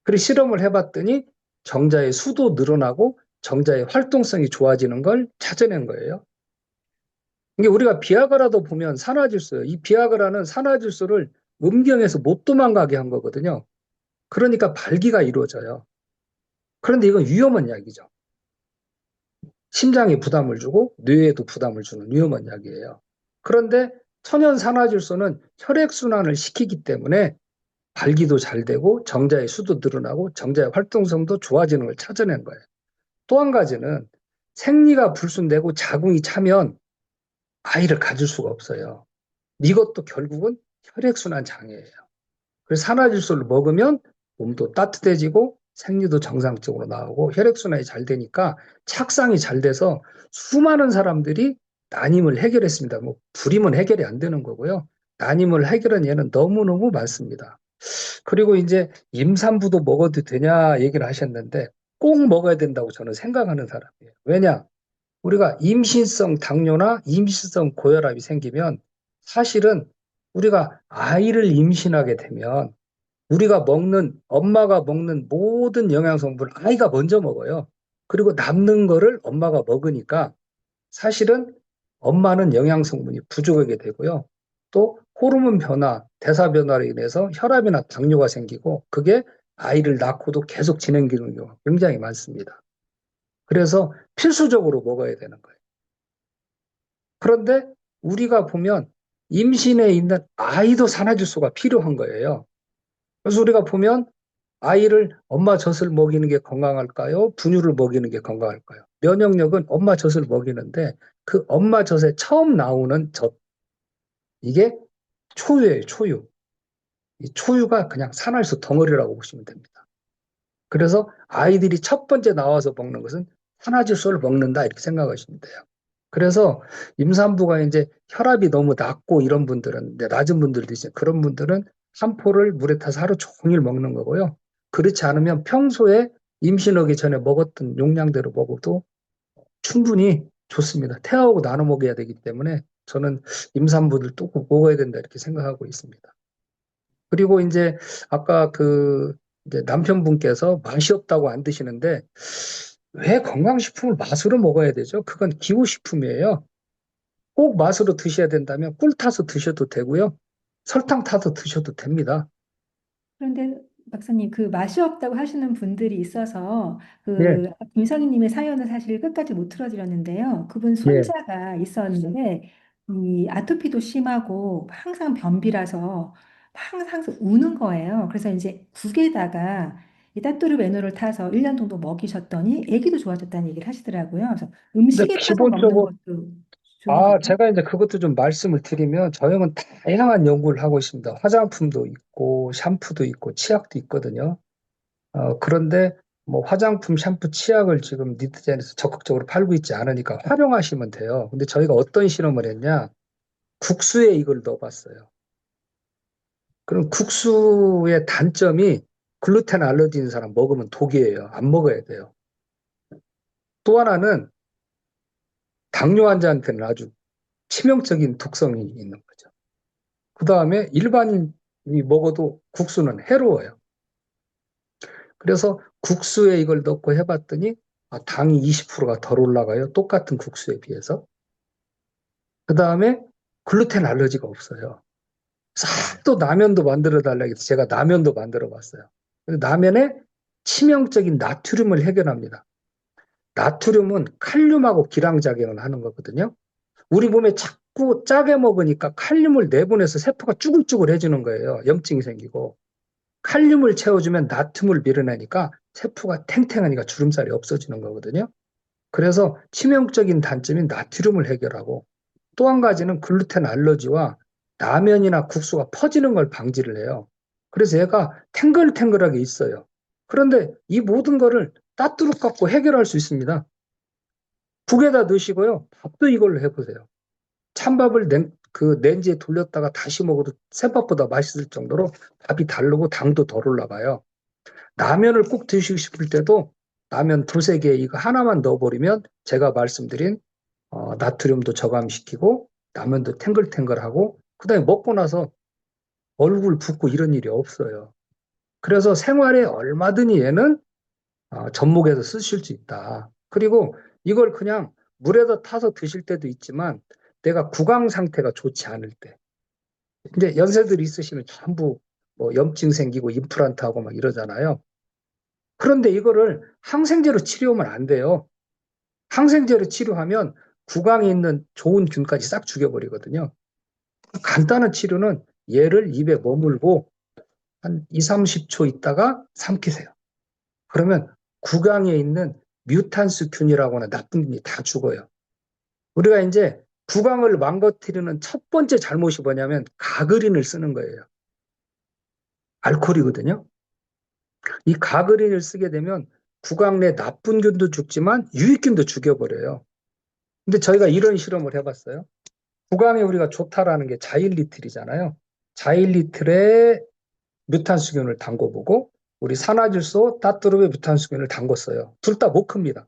그래서 실험을 해봤더니 정자의 수도 늘어나고 정자의 활동성이 좋아지는 걸 찾아낸 거예요. 이게 우리가 비아그라도 보면 산화질소예요. 이 비아그라는 산화질소를 음경에서 못 도망가게 한 거거든요. 그러니까 발기가 이루어져요. 그런데 이건 위험한 약이죠. 심장에 부담을 주고 뇌에도 부담을 주는 위험한 약이에요. 그런데 천연 산화질소는 혈액순환을 시키기 때문에 발기도 잘 되고 정자의 수도 늘어나고 정자의 활동성도 좋아지는 걸 찾아낸 거예요. 또 한 가지는 생리가 불순되고 자궁이 차면 아이를 가질 수가 없어요. 이것도 결국은 혈액순환 장애예요. 그래서 산화질소를 먹으면 몸도 따뜻해지고 생리도 정상적으로 나오고 혈액순환이 잘 되니까 착상이 잘 돼서 수많은 사람들이 난임을 해결했습니다. 뭐 불임은 해결이 안 되는 거고요. 난임을 해결한 예는 너무너무 많습니다. 그리고 이제 임산부도 먹어도 되냐 얘기를 하셨는데 꼭 먹어야 된다고 저는 생각하는 사람이에요. 왜냐? 우리가 임신성 당뇨나 임신성 고혈압이 생기면 사실은 우리가 아이를 임신하게 되면 우리가 엄마가 먹는 모든 영양성분을 아이가 먼저 먹어요. 그리고 남는 거를 엄마가 먹으니까 사실은 엄마는 영양성분이 부족하게 되고요. 또 호르몬 변화, 대사 변화로 인해서 혈압이나 당뇨가 생기고 그게 아이를 낳고도 계속 진행되는 경우가 굉장히 많습니다. 그래서 필수적으로 먹어야 되는 거예요. 그런데 우리가 보면 임신에 있는 아이도 산화질소가 필요한 거예요. 그래서 우리가 보면 아이를 엄마 젖을 먹이는 게 건강할까요? 분유를 먹이는 게 건강할까요? 면역력은 엄마 젖을 먹이는데 그 엄마 젖에 처음 나오는 젖, 이게 초유예요, 초유. 이 초유가 그냥 산화질소 덩어리라고 보시면 됩니다. 그래서 아이들이 첫 번째 나와서 먹는 것은 산화질소를 먹는다 이렇게 생각하시면 돼요. 그래서 임산부가 이제 혈압이 너무 낮고 이런 분들은, 낮은 분들도 있어요. 그런 분들은 한 포를 물에 타서 하루 종일 먹는 거고요. 그렇지 않으면 평소에 임신하기 전에 먹었던 용량대로 먹어도 충분히 좋습니다. 태아하고 나눠 먹어야 되기 때문에 저는 임산부들도 꼭 먹어야 된다 이렇게 생각하고 있습니다. 그리고 이제 아까 이제 남편분께서 맛이 없다고 안 드시는데 왜 건강식품을 맛으로 먹어야 되죠? 그건 기호식품이에요. 꼭 맛으로 드셔야 된다면 꿀 타서 드셔도 되고요. 설탕 타서 드셔도 됩니다. 그런데 박사님, 그 맛이 없다고 하시는 분들이 있어서 예, 김성희님의 사연을 사실 끝까지 못 들어드렸는데요. 그분 예. 손자가 있었는데 이 아토피도 심하고 항상 변비라서 항상 우는 거예요. 그래서 이제 국에다가 이 따뚜르 메누를 타서 1년 정도 먹이셨더니 아기도 좋아졌다는 얘기를 하시더라고요. 그래서 근데 음식에 타서 먹는 기본적으로, 것도 좋은가요? 제가 이제 그것도 좀 말씀을 드리면, 저형은 다양한 연구를 하고 있습니다. 화장품도 있고, 샴푸도 있고, 치약도 있거든요. 그런데 뭐 화장품, 샴푸, 치약을 지금 니트젠에서 적극적으로 팔고 있지 않으니까 활용하시면 돼요. 근데 저희가 어떤 실험을 했냐? 국수에 이걸 넣어봤어요. 그럼 국수의 단점이 글루텐 알러지 있는 사람 먹으면 독이에요. 안 먹어야 돼요. 또 하나는 당뇨 환자한테는 아주 치명적인 독성이 있는 거죠. 그 다음에 일반인이 먹어도 국수는 해로워요. 그래서 국수에 이걸 넣고 해봤더니 당이 20%가 덜 올라가요. 똑같은 국수에 비해서. 그 다음에 글루텐 알러지가 없어요. 또 라면도 만들어 달라고 해서 제가 라면도 만들어 봤어요. 라면에 치명적인 나트륨을 해결합니다. 나트륨은 칼륨하고 기량작용을 하는 거거든요. 우리 몸에 자꾸 짜게 먹으니까 칼륨을 내보내서 세포가 쭈글쭈글해지는 거예요. 염증이 생기고. 칼륨을 채워주면 나트륨을 밀어내니까 세포가 탱탱하니까 주름살이 없어지는 거거든요. 그래서 치명적인 단점인 나트륨을 해결하고, 또 한 가지는 글루텐 알러지와 라면이나 국수가 퍼지는 걸 방지를 해요. 그래서 얘가 탱글탱글하게 있어요. 그런데 이 모든 거를 따뚜룩 갖고 해결할 수 있습니다. 국에다 넣으시고요. 밥도 이걸로 해보세요. 찬밥을 렌지에 돌렸다가 다시 먹어도 새밥보다 맛있을 정도로 밥이 다르고 당도 덜 올라가요. 라면을 꼭 드시고 싶을 때도 라면 두세 개 이거 하나만 넣어버리면 제가 말씀드린 나트륨도 저감시키고 라면도 탱글탱글하고 그다음에 먹고 나서 얼굴 붓고 이런 일이 없어요. 그래서 생활에 얼마든지 얘는 접목해서 쓰실 수 있다. 그리고 이걸 그냥 물에다 타서 드실 때도 있지만 내가 구강 상태가 좋지 않을 때 이제 연세들이 있으시면 전부 뭐 염증 생기고 임플란트 하고 막 이러잖아요. 그런데 이거를 항생제로 치료하면 안 돼요. 항생제로 치료하면 구강에 있는 좋은 균까지 싹 죽여버리거든요. 간단한 치료는 얘를 입에 머물고 한 2, 30초 있다가 삼키세요. 그러면 구강에 있는 뮤탄스 균이라고 하는 나쁜 균이 다 죽어요. 우리가 이제 구강을 망가뜨리는 첫 번째 잘못이 뭐냐면 가그린을 쓰는 거예요. 알코올이거든요. 이 가그린을 쓰게 되면 구강 내 나쁜 균도 죽지만 유익균도 죽여버려요. 근데 저희가 이런 실험을 해봤어요. 구강에 우리가 좋다라는 게 자일리틀이잖아요. 자일리틀에 뮤탄수균을 담궈보고 우리 산화질소 따뚜르베 뮤탄수균을 담궜어요. 둘 다 못 큽니다.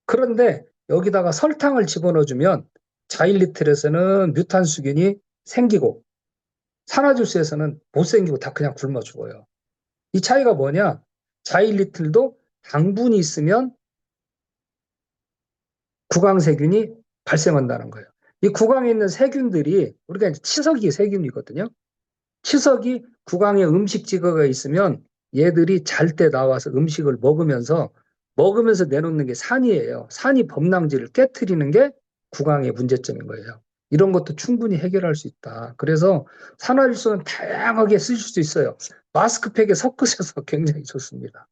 그런데 여기다가 설탕을 집어넣어주면 자일리틀에서는 뮤탄수균이 생기고 산화질소에서는 못 생기고 다 그냥 굶어 죽어요. 이 차이가 뭐냐? 자일리틀도 당분이 있으면 구강세균이 발생한다는 거예요. 이 구강에 있는 세균들이 우리가 이제 치석이 세균이거든요. 치석이 구강에 음식 지거가 있으면 얘들이 잘 때 나와서 음식을 먹으면서 내놓는 게 산이에요. 산이 범랑지를 깨트리는 게 구강의 문제점인 거예요. 이런 것도 충분히 해결할 수 있다. 그래서 산화질소는 다양하게 쓰실 수 있어요. 마스크팩에 섞으셔서 굉장히 좋습니다.